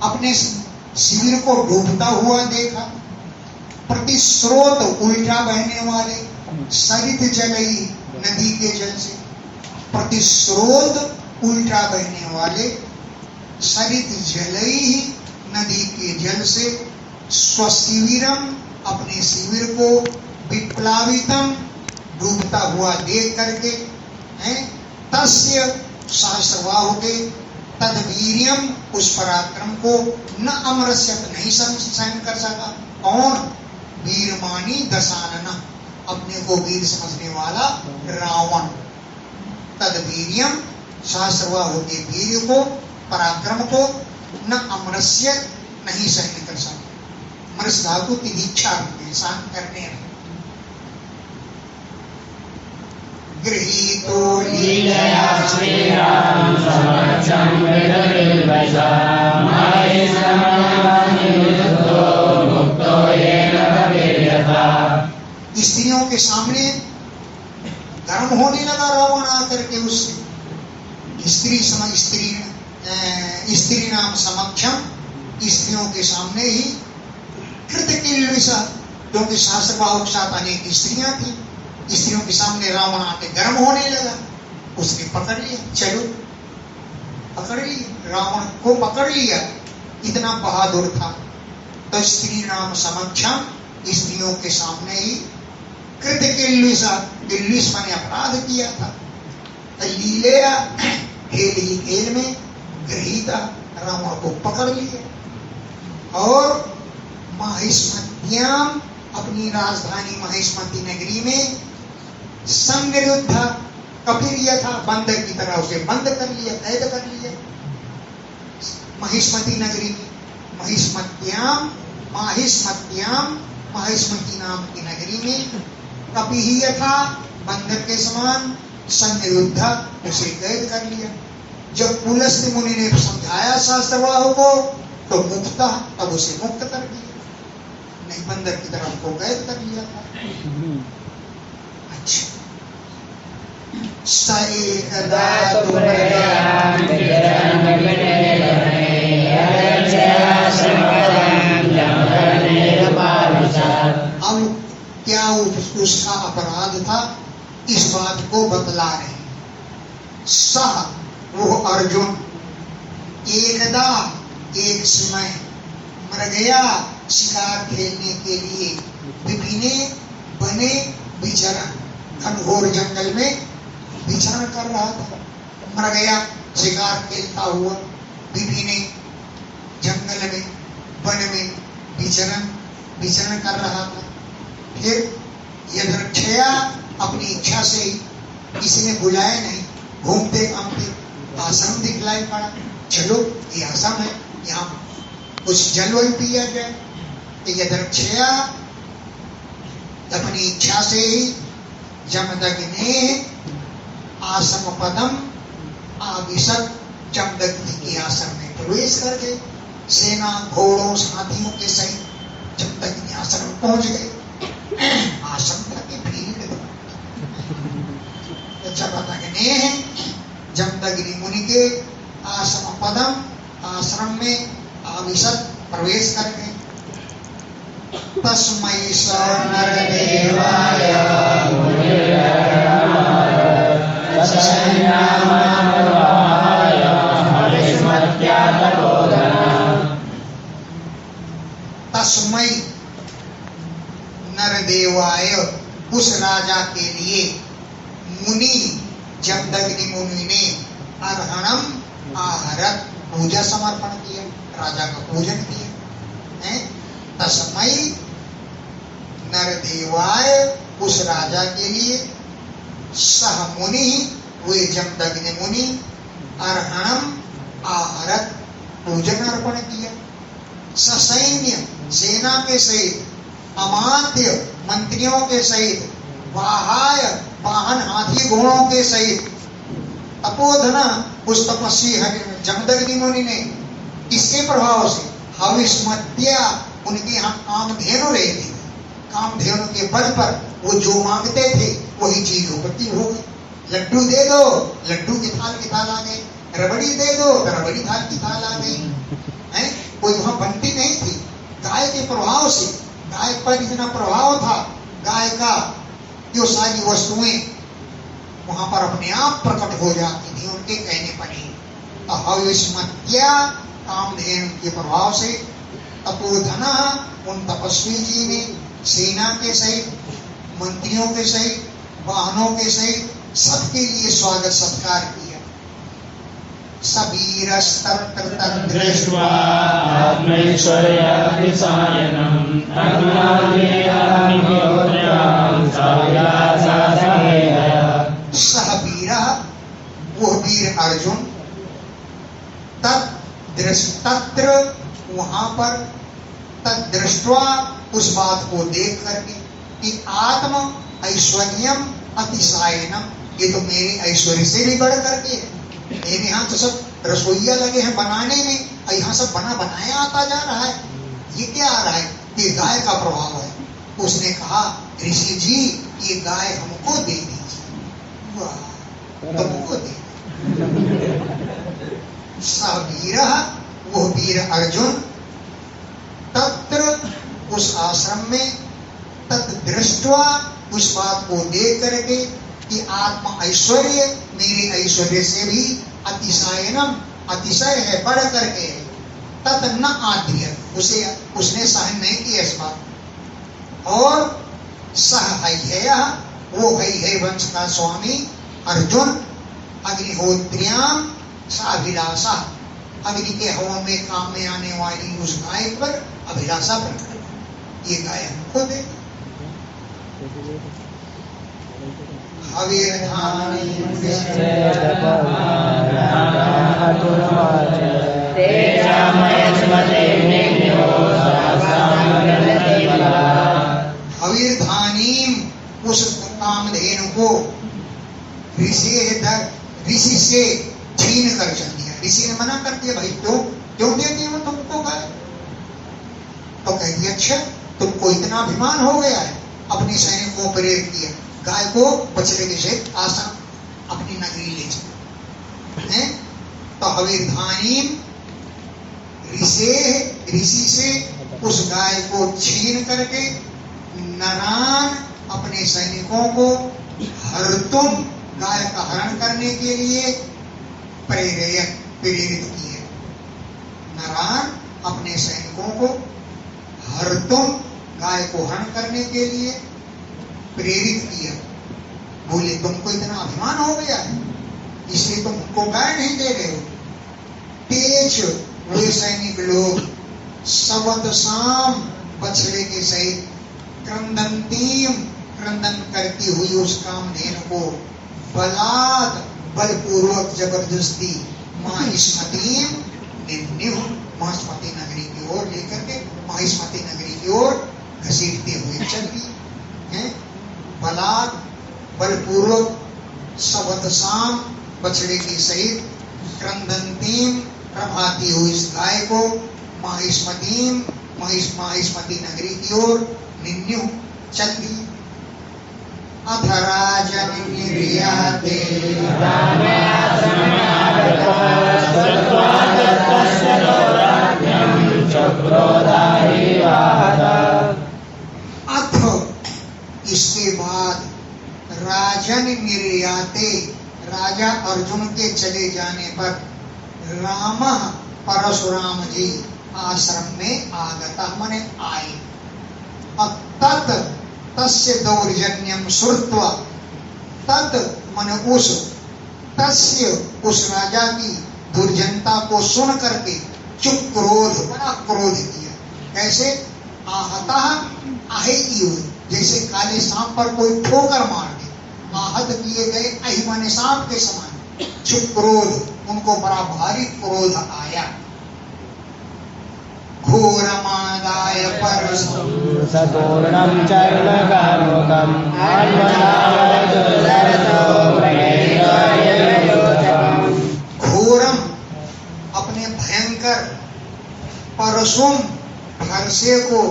[SPEAKER 1] अपने शिविर को डूबता हुआ देखा। प्रतिस्रोत, उल्टा बहने वाले, सरित जलई, नदी के जल से, प्रतिस्रोत उल्टा बहने वाले, सरित जलई, नदी के जल से, स्वशिविरम, अपने शिविर को, विप्लावितम, डूबता हुआ देख करके, हैं, तस्य, सहस्रबाहु के, तद्वीर्यम, उस पराक्रम को, न अमरस्यत, नहीं सहन कर सका। कौन? वीरमानी दशानना, अपने को वीर समझने वाला रावण। तद्वीर्यम, सहस्रबाहु के वीर को, पराक्रम को, न अमरस्य, नहीं सहन कर सका। मरस धातु तिदीक्षा, सहन करने। गृहीतो लीलया श्रीराम समक्षं विदर्भिर्वैसा माये समानिरुद्धो मुक्तो येन भवेयथा। स्त्रियों के सामने गर्म होने लगा रावण आकर के उससे। स्त्री नाम समक्षम, स्त्रियों के सामने ही कृतकिल्विषा, क्योंकि सहस्त्रबाहु के साथ अनेक स्त्रियां थी। स्त्रियों के सामने रावण आके गर्म होने लगा, उसने पकड़ लिया, चलो पकड़ लिया, रावण को पकड़ लिया, इतना बहादुर था। तो स्त्री नाम समक्षम, स्त्रियों के सामने ही कृत्य किल्लुष मैंने अपराध किया था। लीलेया खेल ही खेल में गृहीता, रावण को पकड़ लिया और महिष्मत्याम, अपनी राजधानी महिष्मती नगरी में संनिरुद्ध, कपिर यथा बंदर की तरह उसे बंद कर लिया, कैद कर लिया महिष्मती नगरी में। महिष्मत्याम महिष्मती नाम की नगरी में कपि ही यथा, बंदर के समान, संनिरुद्ध, उसे कैद कर लिया। जब पुलस्त्य मुनि ने समझाया सहस्त्रबाहु को तो मुक्त, तब उसे मुक्त कर दिया, नहीं बंदर की तरह को कैद कर लिया था। अच्छा, स एकदा अब क्या उसका अपराध था, इस बात को बतला रहे। सह, वो अर्जुन, एकदा, एक समय, मर गया शिकार खेलने के लिए, विभिन्न बने विचरण, घनघोर जंगल में विचरण कर रहा था। मर गया शिकार खेलता हुआ, विभिन्न जंगल में, वन में विचरण कर रहा था। फिर यदृच्छया, अपनी इच्छा से ही, किसी ने बुलाया नहीं, घूमते घामते आश्रम दिखलाई पड़ा, चलो ये आश्रम है, यहाँ कुछ जल वल पिया जाए। तो यदृच्छया, अपनी इच्छा से ही, जमदग्ने आश्रम पदम आविशत, जमदग्नि के आश्रम में प्रवेश कर गए। सेना घोड़ों साथियों के सहित जमदग्नि आश्रम में पहुंच गए। आश्रम तक की भीड़, जमदग्ने, जमदग्नि मुनि के आश्रम पदम, आश्रम में आविशत, प्रवेश कर गए। तस्मै स नरदेवाय तस्मै नरदेवाय, उस राजा के लिए, मुनि जमदग्नि मुनि ने अर्हणम आहरत, पूजा समर्पण किया, राजा का पूजन किया। तस्मै नरदेवाय, उस राजा के लिए, सह मुनि, वे जमदग्नि मुनि, अर्हणम आहरत, पूजन अर्पण किया। ससैन्य, सेना के सहित, अमात्य, मंत्रियों के सहित, वाहाय, वाहन हाथी घोड़ों के सहित, तपोधना, उस तपस्वी जमदग्नि मुनि ने, इसके प्रभाव से हविष्मत्या, उनके यहाँ कामधेनु रहती, कामधेनु के बल पर वो जो मांगते थे वही चीज उपलब्धि हो गई। लड्डू दे दो, लड्डू की थाल आ गई, रबड़ी दे दो, रबड़ी थाल की थाल आ गई। है, कोई वहां बनती नहीं थी। गाय के प्रभाव से, गाय पर इतना प्रभाव था गाय का, जो सारी वस्तुएं वहां पर अपने आप प्रकट हो जाती थी उनके कहने पर ही। हविष्मत्या, कामधेनु के प्रभाव से, तपोधना, उन तपस्वी जी ने सेना के सहित, मंत्रियों के सहित, वाहनों के सहित सबके लिए स्वागत सत्कार किया।
[SPEAKER 2] दृष्ट्वा आत्मैश्वर्यातिशायनं
[SPEAKER 1] सह वीरः, वो वीर अर्जुन, तत्र, वहां पर, तदृष्ट्वा, उस बात को देख करके, कि आत्म ऐश्वर्यम अतिशायनम, ये तो मेरे ऐश्वर्य से भी बढ़ करके है। मेरे यहाँ तो सब रसोइया लगे हैं बनाने में, और यहाँ सब बना बनाया आता जा रहा है। ये क्या आ रहा है? ये गाय का प्रभाव है। उसने कहा, ऋषि जी ये गाय हमको दे दीजिए। तुमको दे। स वीरः, वो वीर अर्जुन, तत्र, उस आश्रम में, तत् दृष्टवा, उस बात को देख करके कि आत्मा ऐश्वर्य मेरे ऐश्वर्य से भी अतिशयनम, अतिशय है, बढ़ करके है। तत् न आद्य, उसने सहन नहीं किया इस बात। और सह है, वो है वंश का स्वामी अर्जुन, अग्निहोत्रियाम साभिलाषा, अग्नि के हवन में काम में आने वाली उस गाय पर अभिलाषा प्रकट। ये गाय हमको दे। हवीरधानीम, उस कामधेनु को ऋषि से छीन कर चल दिया। ऋषि ने मना कर दिया, भाई क्यों देती हो तुमको गाय? तो कह दिया, अच्छा तुमको इतना अभिमान हो गया है। अपने सैनिकों को प्रेरित किया, गाय को बछड़े के सहित आसन अपनी नगरी ले चले। तो हवीरधानीम, ऋषि से उस गाय को छीन करके नरान अपने सैनिकों को हरतुम, गाय का हरण करने के लिए प्रेरित किए। नरान अपने सैनिकों को हरतुम, गाय को हरण करने के लिए प्रेरित किया। बोले तुमको इतना अभिमान हो गया है, इसलिए तुमको गाय नहीं दे रहे हो। तेज वे सैनिक लोग सबद शाम बछड़े के सहित क्रंदन करती हुई उस कामधेनु को बलपूर्वक जबरदस्ती माहिष्मतीम निन्यु, माहिष्मती नगरी की ओर लेकर के माहिष्मती नगरी की ओर घसीटते हुए चल गई। बलपूर्वक सबद शाम बछड़े के सहित क्रंदंतीम, प्रभाती हुई इस गाय को माहिष्मती नगरी की ओर निन्यु चल दी। अथ राजन निर्याते अथ, इसके बाद राजन निर्याते, राजा अर्जुन के चले जाने पर राम परशुराम जी आश्रम में आगता, मने आए। तत् तस्य दौर्जन्यम श्रुत्वा, तत् मने उस, तस्य उस राजा की दुर्जनता को सुन करके चुप क्रोध, बड़ा क्रोध किया। कैसे? आहता आहे, जैसे काले सांप पर कोई ठोकर मार दे, आहत किए गए, अहि माने सांप के समान। चुप क्रोध, उनको बड़ा भारी क्रोध आया। घोरमादाय परशुराम
[SPEAKER 3] सतोर्णं चर्मकामुकम्
[SPEAKER 1] घोरम, अपने भयंकर, परशुम, भरसे को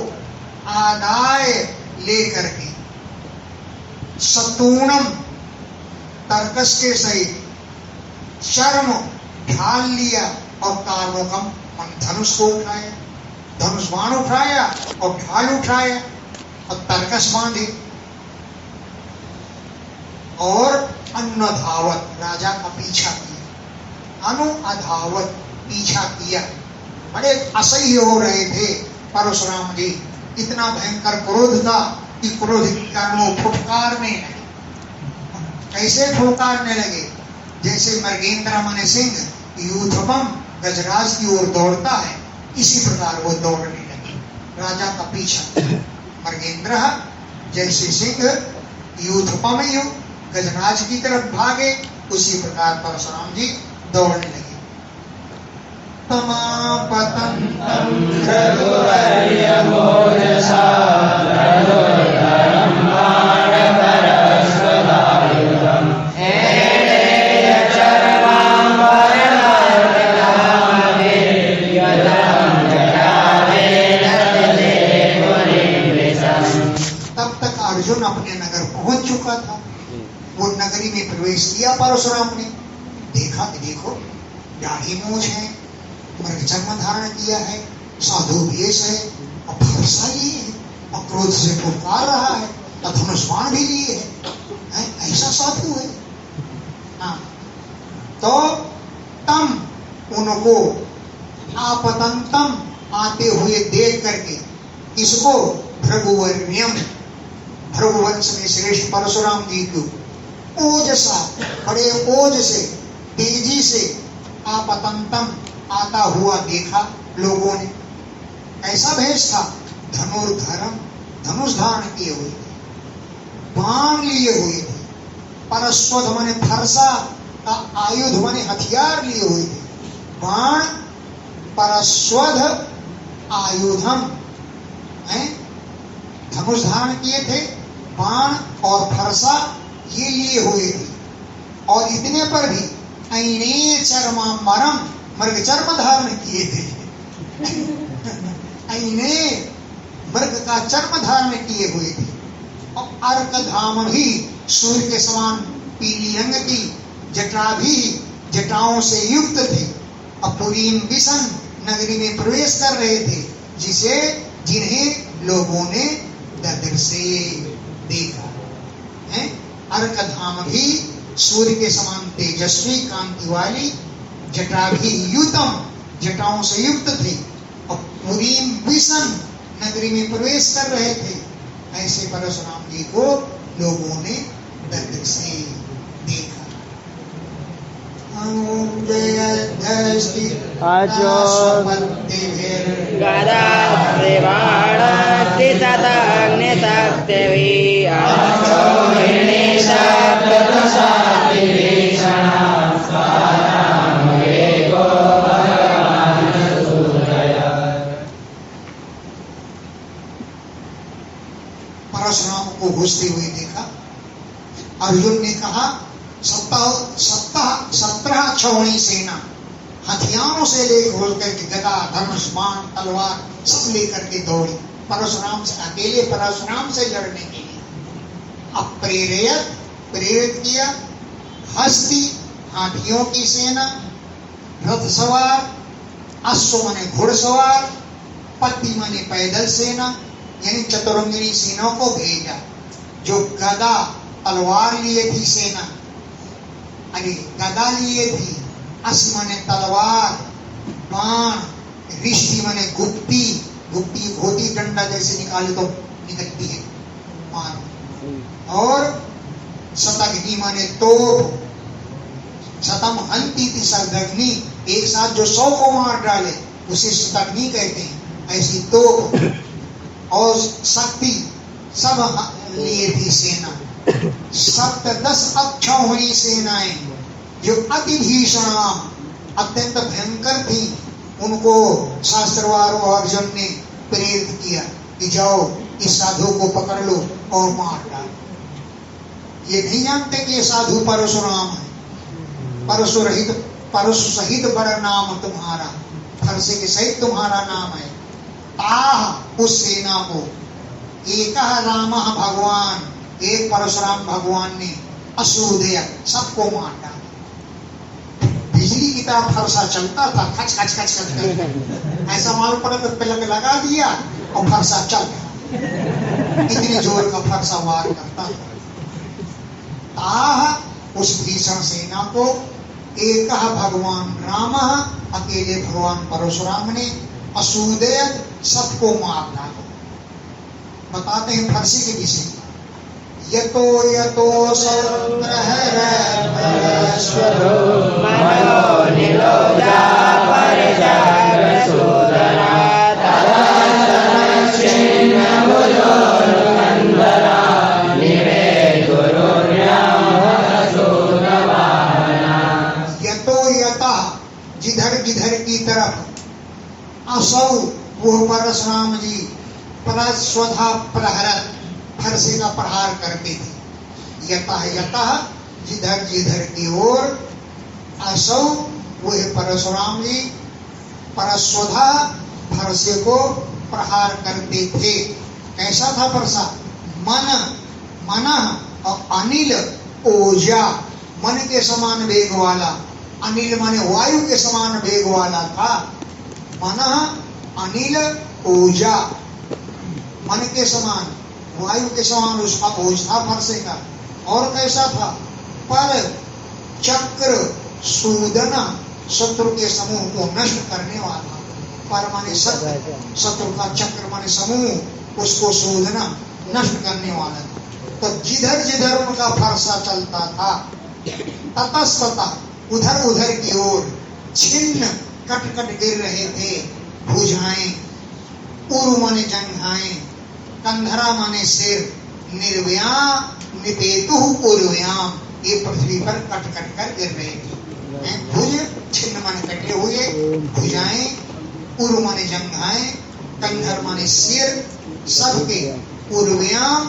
[SPEAKER 1] आदाय लेकर के, सतूणम, तर्कस के सहित, शर्म ढाल लिया, और कामुकम, धनुष को उठाया, धनुष बाण उठाया और ढाल उठाया और तर्कस बांधे। और अनुधावत, राजा का पीछा किया। अनुधावत, पीछा किया। बड़े असह्य हो रहे थे परशुराम जी, इतना भयंकर क्रोध था कि क्रोध के कारण वो फुफकारने लगे। कैसे फुफकारने लगे? जैसे मृगेंद्र माने सिंह यूथपम गजराज की ओर दौड़ता है, इसी प्रकार वो दौड़ने लगे, राजा का पीछा। मृगेंद्र जैसे सिंह यूथपमयु गजराज की तरफ भागे, उसी प्रकार परशुराम जी दौड़ने लगे। तब तक अर्जुन अपने नगर पहुंच चुका था। वो नगरी में प्रवेश किया परशुराम ने, देखा कि देखो दाढ़ी मूछ है, मृग चर्म धारण किया है, साधु वेश है, और भरसा लिए है, और क्रोध से पुकार रहा है, धनुष बाण भी लिए है, ऐसा साधु है। हाँ, तो तम उनको आपतंतम आते हुए देख करके इसको भृगुवर्ण्यम, भृगुवंश में श्रेष्ठ परशुराम जी को ओजसा, बड़े ओज से, तेजी से आपतंतम आता हुआ देखा लोगों ने। ऐसा भेष था, धनुर्धरम, धनुष धारण किए हुए थे, बाण लिए हुए थे, परस्वध माने फरसा का आयुध माने हथियार लिए हुए थे, बाण परस्वध आयुधम है, धनुष धारण किए थे, बाण और फरसा ये लिए हुए थे। और इतने पर भी ऐने चर्मा मरम, मृग चर्म धारण किए थे। ऐने मृग का चर्म धारण किए हुए थे। और अर्क धाम भी सूर्य के समान पीली रंग की जटा भी जटाओं से युक्त थे। अपुरीम विसन नगरी में प्रवेश कर रहे थे, जिसे जिन्हें लोगों ने ददर से देखा है। अर्क धाम भी सूर्य के समान तेजस्वी कांति वाली जटा भी युतम, जटाओं से युक्त थे। और पुरीम विसन नगरी में प्रवेश कर रहे थे। ऐसे परशुराम जी को लोगों ने ददर से देखा। परशुराम को घुसते हुए देखा। अर्जुन ने कहा 17 छवणी सेना हथियारों से लेकर के गदा, धनुष, बाण, तलवार सब लेकर के दौड़ी परशुराम से, अकेले परशुराम से लड़ने के लिए। अब प्रेरित किया हस्ती हाथियों की सेना, रथ सवार, अश्व माने घुड़सवार, पत्ती माने पैदल सेना, यानी चतुरंगिनी सेना को भेजा। जो गदा तलवार लिए थी सेना, अरे गदा लिए थी, अश्व माने तलवार, बाण, रिष्टि माने गुप्ती, गुप्ती होती डंडा जैसे निकाले तो निकलती है बाण, और शतघ्नि माने तोप, शतम हंती थी शतघ्नि, एक साथ जो 100 को मार डाले उसे शतघ्नि कहते हैं। ऐसी तोप और शक्ति सब लिए थी सेना। 17 अक्षौहिणी सेनाएं जो अति भीषण, अत्यंत भयंकर थी, उनको शास्त्रवारों अर्जुन ने प्रेरित किया कि जाओ इस साधु को पकड़ लो और मार डालो। ये नहीं जानते कि ये साधु परशुराम है। परशु सहित बड़ा नाम तुम्हारा, फरसे के सहित तुम्हारा नाम है। ताह उस सेना को एक राम भगवान, एक परशुराम भगवान ने असूदय सबको मार डाला। बिजली की तरह फरसा चलता था, खच खच खच खच, ऐसा मालूम पड़ा तो पलक लगा दिया और फरसा चल गया। इतने जोर का फरसा वार करता था। ताह उस भीषण सेना को एक भगवान राम, अकेले भगवान परशुराम ने असूदय सबको मार डाला। बताते हैं फरसे के विषय। यतो यतो
[SPEAKER 3] परश्वरो मनो निरोधा परजाग्रसोदरा तदस्तनच्छिन्न भुजोन्मन्दरा निवेदुरुर्यामहसोदवाहना।
[SPEAKER 1] यतो यथा जिधर जिधर की तरफ असौ वो परशुराम जी परस्वधा प्रहरत फरसे का प्रहार करते थे। यतः यतः जिधर जिधर की ओर, असौ वह परशुराम जी परस्वधा फरसे को प्रहार करते थे। कैसा था फरसा? मन, मन और अनिल ओजा, मन के समान वेग वाला, अनिल माने वायु के समान वेग वाला था। मन अनिल ओजा, मन के समान, वायु के समान उसका बोझ था फरसे का। और कैसा था? पर चक्र सूदन, शत्रु के समूह को नष्ट करने वाला। पर माने शत्रु, शत्रु का चक्र माने समूह, उसको सूदना नष्ट करने वाला था। तो जिधर जिधर उनका फरसा चलता था, ततस्ततः उधर उधर की ओर छिन्न कट कट गिर रहे थे भुजाएं। उरु माने जंघाएं, कंधरा माने सिर, निर्व्या निपेतु उर्व्याम, ये पृथ्वी पर कट कट कर गिर रहे थे। भुज छिन्न माने कटे हुए, भुजाएं, उरु माने जंघाएं, कंधर माने सिर, सबके उर्व्याम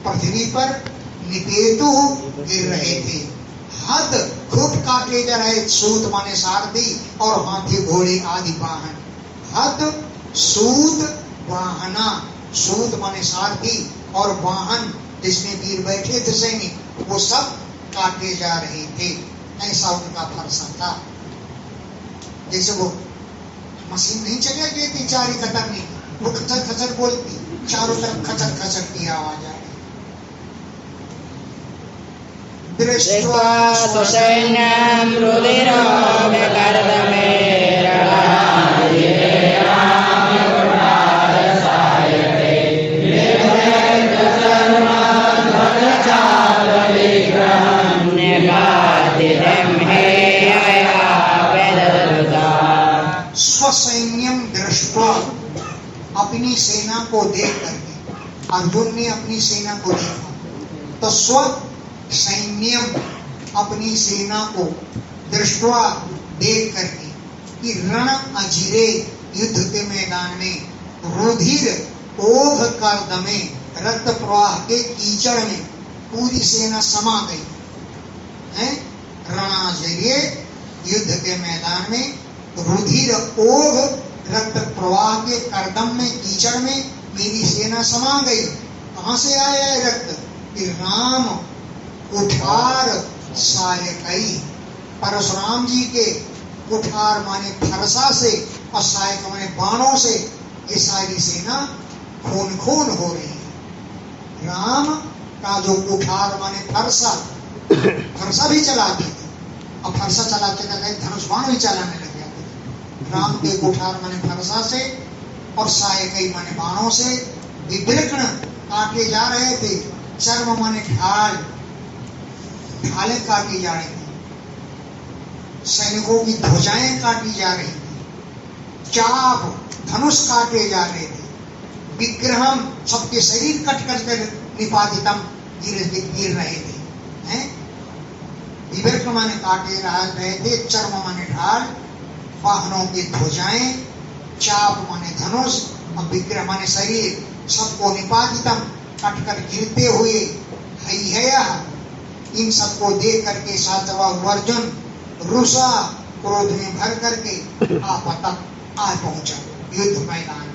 [SPEAKER 1] पृथ्वी पर निपेतु गिर रहे थे। हद खूब काटे जा रहे, सूत माने सारथी और हाथी घोड़े आदि वाहन। हद सूत वाहना, सूत माने सारथी और वाहन जिसमें वीर बैठे थे सैनिक, वो सब काटे जा रहे थे। ऐसा उनका फरसा था। जैसे वो मशीन नहीं चली गई थी चारी कतरनी, वो खचर खचर बोलती, चारों तरफ खचर खचर की आवाज आ रही।
[SPEAKER 3] दृष्ट्वा तु सैन्यं रुधिरोऽव्यकर्दमे
[SPEAKER 1] स्वसैन्यम दृष्ट्वा, अपनी सेना को देख करके, अर्जुन ने अपनी सेना को देखा तो स्व सैन्यम, अपनी सेना को, दृष्टवा देख करके, कि रण अजिरे, युद्ध के मैदान में, रुधिर ओघ कर्दमे, रक्त प्रवाह के कीचड़ में पूरी सेना समा गई है। रणाजिरे, युद्ध के मैदान में, रुधिर ओघ रक्त प्रवाह के कर्दम में, कीचड़ में मेरी सेना समा गई। कहां से आया है रक्त? कि राम कुठार सायकई, परशुराम जी के कुठार माने फरसा से और सायक माने बाणों से ये सारी सेना खून खून हो रही है। राम का जो कुठार माने फरसा, फरसा भी चलाते थे और फरसा चलाते चलाते धनुष बाण भी चलाने लग जाते थे। राम के कुठार माने फरसा से और सायकई माने बाणों से विवृकण काटे जा रहे थे। चर्म माने ढाल, ढालें काटी जा रही थी। सैनिकों की ध्वजाएं काटी जा रही थी। चाप, धनुष काटे जा रहे थे। विग्रहम, सबके शरीर कट कट कर निपातितम गिर रहे थे। हैं? विवृकण माने काटे रहे थे, चर्म माने ढाल, वाहनों की ध्वजाएं, चाप माने धनुष और विग्रह माने शरीर, सबको निपातितम कट कर गिरते हुए हैया। इन सबको देख करके सातवा अर्जुन रुसा, क्रोध में भर करके आपतक आ पहुंचा युद्ध मैदान में।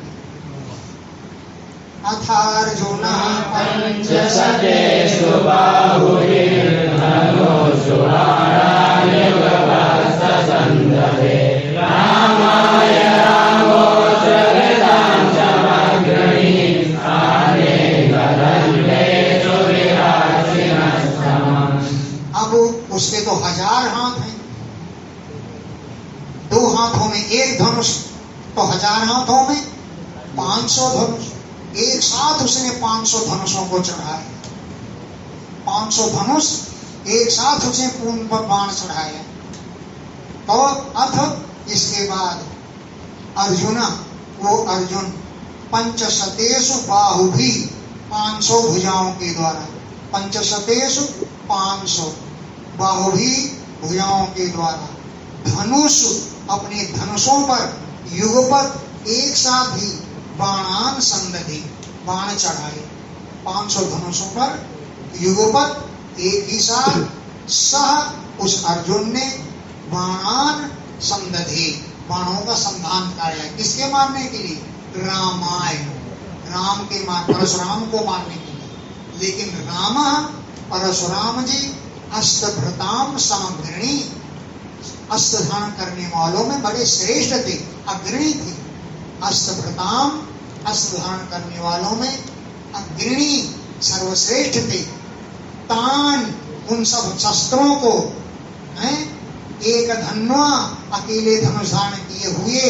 [SPEAKER 1] अथार्जुनः
[SPEAKER 3] पंचशतेषु बाहुभिर्धनुषु बाणान्युगपस्तसन्दधे रामाय रामोऽत्र कृतां समग्रणीं स्थाने गदन्तेषु विहासिनस्तमम्।
[SPEAKER 1] अब उसके तो 1000 हाथ हैं, 2 हाथों में एक धनुष, तो 1000 हाथों में 500 धनुष। एक साथ उसने 500 धनुषों को चढ़ाया। 500 धनुष एक साथ उसने पूर्ण पर बाण चढ़ाया। तो अथ इसके बाद अर्जुन, वो अर्जुन पंचशतेषु बाहुभी, 500 भुजाओं के द्वारा, पंचशतेषु 500 बाहुभी भुजाओं के द्वारा, धनुष अपने धनुषों पर युगपत एक साथ ही बाणान संदधि, बाण चढ़ाए। 500 धनुषों पर युगपत एक ही साथ सह उस अर्जुन ने बाणान संदधि, बाणों का संधान कराया। किसके मारने के लिए? रामाय, राम के परशुराम को मारने के लिए। लेकिन राम परशुराम जी अष्टभृताम समग्रणी, अस्त्र धारण करने वालों में बड़े श्रेष्ठ थे, अग्रणी थे। अष्टभृताम अस्त्र धारण करने वालों में अग्रणी सर्वश्रेष्ठ थे। तान उन सब शस्त्रों को हैं एक धन्वा अकेले धनुष धारण किए हुए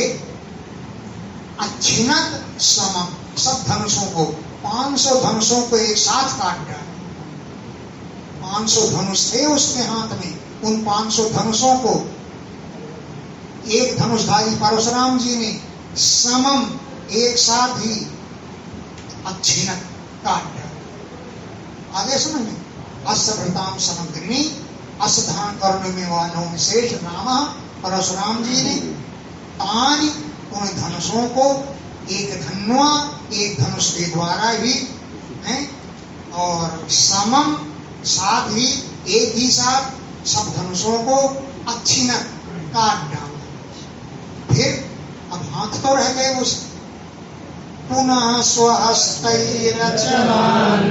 [SPEAKER 1] अच्छिनत समम सब धनुषों को 500 धनुषों को एक साथ काट डाला। 500 धनुष थे उसके हाथ में, उन 500 धनुषों को एक धनुषधारी परशुराम जी ने समम एक साथ ही अच्छिनत काट डाला। आगे समझ अस्त्रभृताम समग्रिणी अस्त्र धारण करने में वालों में श्रेष्ठ नाम परशुराम जी ने तानी उन धनुषों को एक धन्वा एक धनुष के द्वारा ही हैं और समम साथ ही एक ही साथ सब धनुषों को अच्छिनत काट डाला। फिर अब हाथ तो रह गए उस पुनः स्वहस्तैरचनान्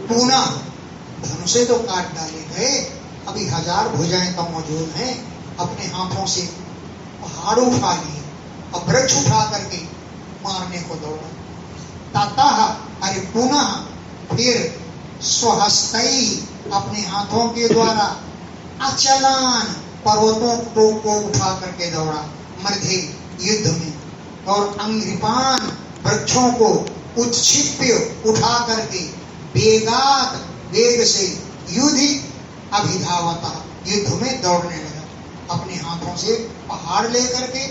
[SPEAKER 1] पुनः धनुषे तो काट डाले गए, अभी 1000 भुजाएं तो मौजूद हैं। अपने हाथों से पहाड़ उठा लिए और वृक्ष उठा करके मारने को दौड़ा। ततः अरे पुनः फिर स्वहस्तई अपने हाथों के द्वारा अचलान पर्वतों को उठा करके दौड़ा मध्य युद्ध में, और अंग्रिपान वृक्षों को उत्क्षिप्य उठा करके वेगात वेग से युद्धि अभिधावता युद्ध में दौड़ने लगा। अपने हाथों से पहाड़ लेकर के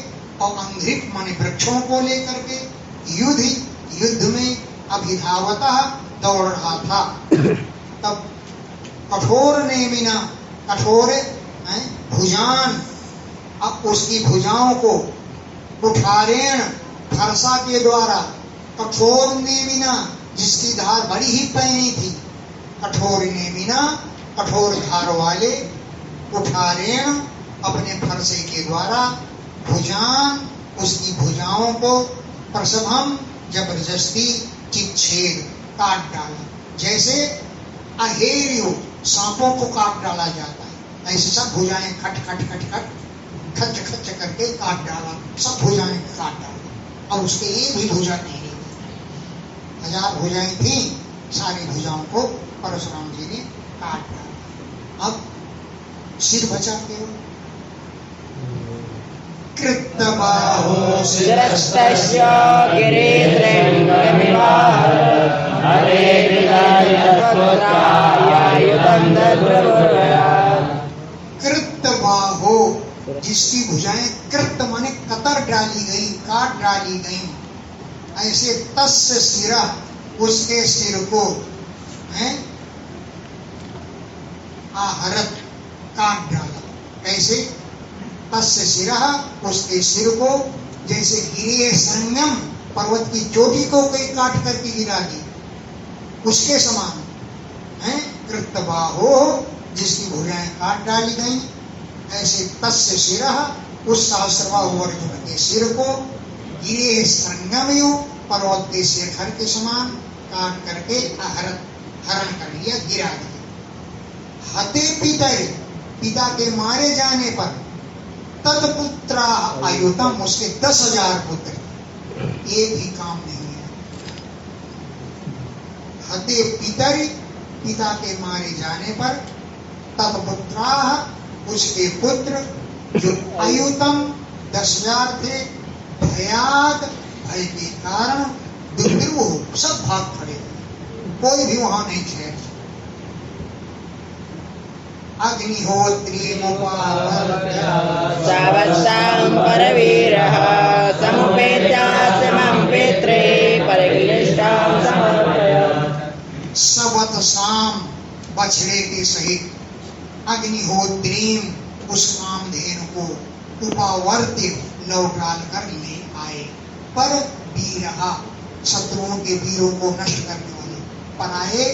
[SPEAKER 1] और अंग्रिप माने वृक्षों को लेकर के युद्ध में अभिधावता दौड़ रहा था। तब कठोर नेमिना कठोर भुजान अब उसकी भुजाओं को कुठारेण फरसा के द्वारा कठोर नेमिना जिसकी धार बड़ी ही पैनी थी, कठोर नेमिना कठोर धार वाले कुठारेण अपने फरसे के द्वारा भुजान उसकी भुजाओं को प्रसभम जबरदस्ती चिच्छेद काट डाला। जैसे अहेरियो सांपों को काट डाला जाता है, ऐसे सब भुजाएं खट खट खट खट खच खच करके काट डाला, सब भुजाएं काट डाला। और उसके एक भी भुजा नहीं रही, 1000 भुजाएं थी, सारी भुजाओं को परशुराम जी ने काट डाला। अब सिर बचा के कृतबाहो
[SPEAKER 3] शिरस्तस्य गिरित्रयङ्गमिवाह हरे कृतायुधं दद्रवुर्यात्।
[SPEAKER 1] कृतबाहो जिसकी भुजाएं कृत माने कतर डाली गई, काट डाली गई, ऐसे तस्य सिरा उसके सिर को हैं आहरत काट डाला। ऐसे तस्य सिरा उसके सिर को जैसे गिरे संगम पर्वत की चोटी को कोई काट करके गिरा दी, उसके समान है। कृतबाहो जिसकी भुजाएं काट डाली गई, ऐसे तस्य सिरा उस सहस्रबाहु अर्जुन के सिर को गिरे संगमयु पर्वत के शिखर के समान काट करके हरण कर लिया, गिरा दिया। हते पिता के मारे जाने पर तत्पुत्रा आयुतम उसके 10,000 पुत्र, एक भी काम नहीं है। हते पिता के मारे जाने पर तत्पुत्रा उसके पुत्र जो आयुतम 10,000 थे, भयाद भय के कारण दुर्द्रुव सब भाग खड़े, कोई भी वहां नहीं थे। अग्निहोत्री
[SPEAKER 3] सावत्सां परवीरः समुपेत्यासमं पित्रे परिक्लिष्टां समर्पयत्।
[SPEAKER 1] सवत्साम बछड़े के सहित अग्निहोत्रीम उस कामधेनु को उपावर्त्य लौटाल कर ले आए। पर वीरहा शत्रुओं के वीरों को नष्ट करने वाले, पराये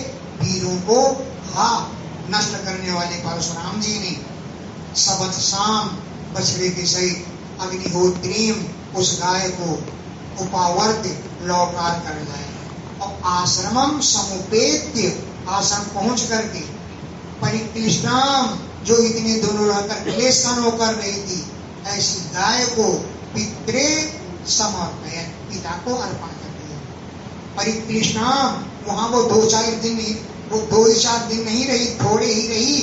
[SPEAKER 1] वीरों को नष्ट करने वाले परशुराम जी ने सबत शाम बछड़े के सहित अग्निहोत्रीम उस गाय को उपावर्त लौटा कर लाए और आश्रमम समुपेत्य आश्रम पहुंच करके परिक्लिष्टाम जो इतने दोनों रहकर क्लेश का कर रही थी ऐसी गाय को पित्रे समर्पयन पिता को अर्पण कर दिया। परिक्लिष्टाम वहां वो 2-4 दिन नहीं रही, थोड़े ही रही।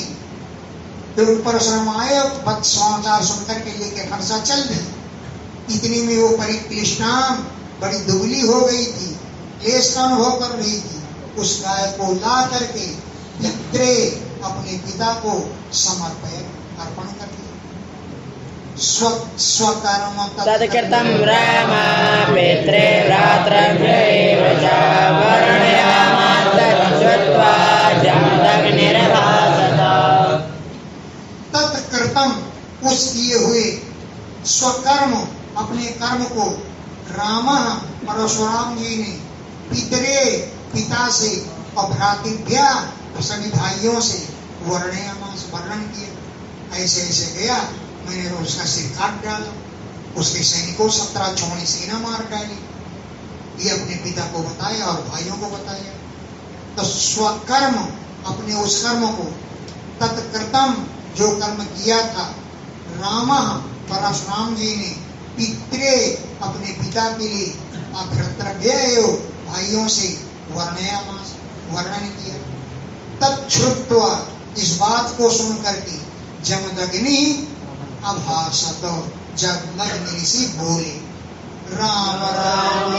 [SPEAKER 1] फिर परशुराम आए, समाचार सुनकर के लेके खरसा चल गई। इतनी में वो परिक्लिष्टाम बड़ी दुबली हो गई थी, क्लेश का अनुभव कर रही थी। उस गाय को ला करके पित्रे अपने पिता को समर्पण अर्पण कर दिया। स्वकर्म
[SPEAKER 3] तत्कृतं राम पित्रे भ्रातृभ्यैव च वर्णयामास तच्छ्रुत्वा जमदग्निर्भासत।
[SPEAKER 1] तत्कृतम उस किए हुए स्वकर्म अपने कर्म को राम परशुराम जी ने पितरे पिता से और भ्रातृभ्या सभी भाइयों से वर्णन किया। ऐसे ऐसे गया, मैंने उसका सिर काट डाला, उसके सैनिकों 17 चौड़ी सेना मार डाली। ये अपने पिता को बताया और भाइयों को बताया। तो स्वकर्म अपने उस कर्म को तत्कृतम जो कर्म किया था राम परशुराम जी ने पितरे अपने पिता के लिए भ्रातृभ्य भाइयों से वर्णन किया। तच्छ्रुत्वा इस बात को सुन करके जमदग्नि अभासत जमदग्नि ऋषि बोले राम राम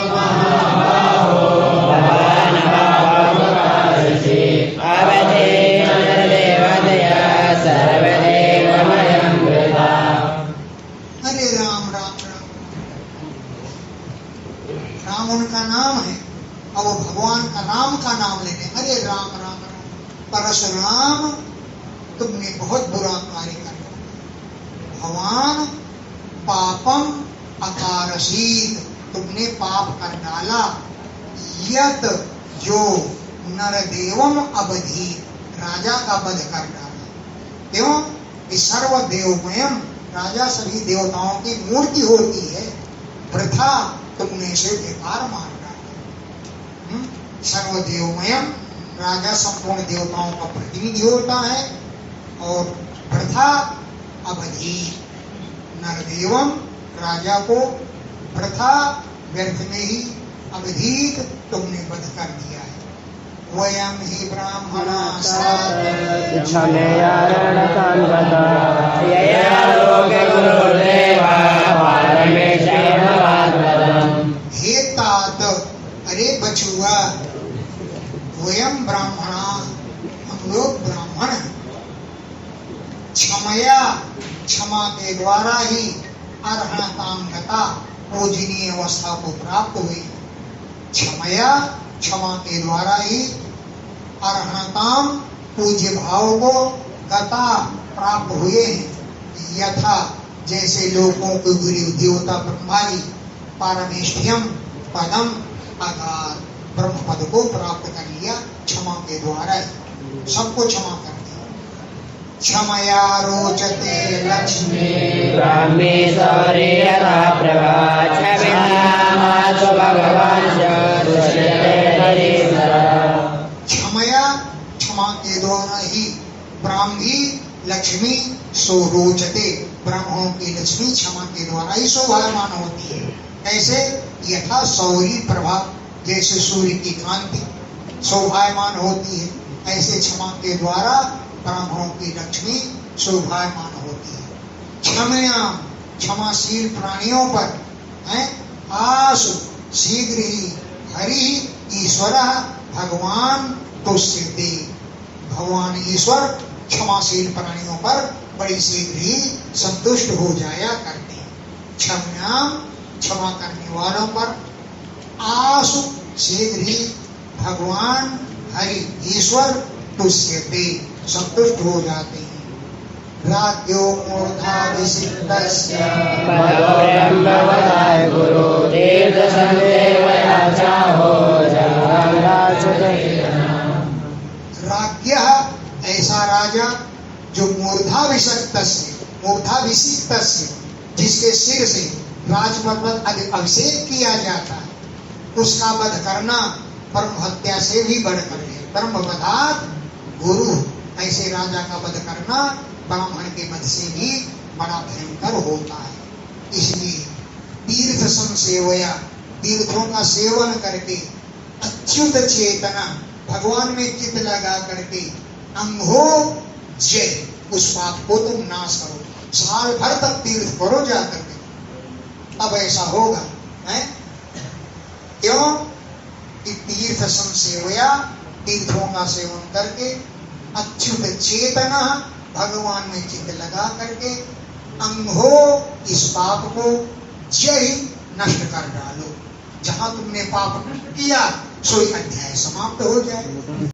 [SPEAKER 1] अरे राम राम राम राम उनका नाम है और वो भगवान का राम का नाम लेते। अरे राम राम राम परशुराम तुमने बहुत बुरा कार्य कर दिया। भगवान पापम अकारसीत तुमने पाप कर डाला। यत जो नरदेवम अवधि राजा का वध कर डाला। क्यों? कि सर्वदेवमयम राजा सभी देवताओं की मूर्ति होती है, वृथा तुमने इसे बेकार मार डाला। सर्वदेवमयम राजा संपूर्ण देवताओं का प्रतिनिधि होता है और वृथा अवधि नरदेवम राजा को वृथा व्यर्थ में ही अवधीत तुमने वध कर दिया है। वयम ही ब्राह्मणा हे तात अरे बछुआ वयम ब्राह्मणा हम लोग ब्राह्मण हैं। क्षमया क्षमा के द्वारा ही अर्हणताम गता पूजनीय अवस्था को प्राप्त हुई। क्षमया क्षमा के द्वारा ही अर्हणताम पूज्य भाव को गता प्राप्त हुए हैं। यथा जैसे लोगों को गुरु देवता ब्रह्मा जी पारमेष्ठियम पदम आधार ब्रह्म पद को प्राप्त कर लिया क्षमा के द्वारा, सबको क्षमा कर दिया। क्षमया रोचते लक्ष्मी
[SPEAKER 3] ब्राह्मी सौर्यता प्रभा
[SPEAKER 1] क्षमया क्षमा के द्वारा ही ब्राह्मी लक्ष्मी सोरोचते ब्रह्मों की लक्ष्मी क्षमा के द्वारा ही शोभायमान होती है। कैसे? यथा सौर्य प्रभा जैसे सूर्य की कांति शोभायमान होती है, ऐसे क्षमा के द्वारा ब्राह्मणों की लक्ष्मी शोभायमान होती है। क्षमया क्षमाशील प्राणियों पर है आसु शीघ्र ही हरि ईश्वर भगवान तुष्यते भगवान ईश्वर क्षमाशील प्राणियों पर बड़ी शीघ्र ही संतुष्ट हो जाया करते हैं। क्षम्याम क्षमा करने वालों पर आसु शीघ्र ही भगवान हरि ईश्वर तुष्यते संतुष्ट हो जाते हैं। राज्यो मूर्धाभिषिक्तस्य राज्ञः ऐसा राजा जो मूर्धाभिषिक्त जिसके सिर से राजपद पर अभिषेक किया जाता है, उसका वध करना परम हत्या से भी बढ़कर है। परम वधात गुरु, ऐसे राजा का वध करना ब्राह्मण के वध से भी बड़ा भयंकर होता है। इसलिए तीर्थ संसेवया, तीर्थों का सेवन करके अच्युत चेतना, भगवान में चित्त लगा करके अंगो जय, उस पाप को तुम नाश करो। साल भर तक तीर्थ करो जाकर के, अब ऐसा होगा है? क्यों कि तीर्थ संसेवया, तीर्थों का सेवन करके अच्युत चेतना, भगवान में चित्त लगा करके अंगो, इस पाप को जय नष्ट कर डालो। जहां तुमने पाप नष्ट किया सोई अध्याय समाप्त हो जाए।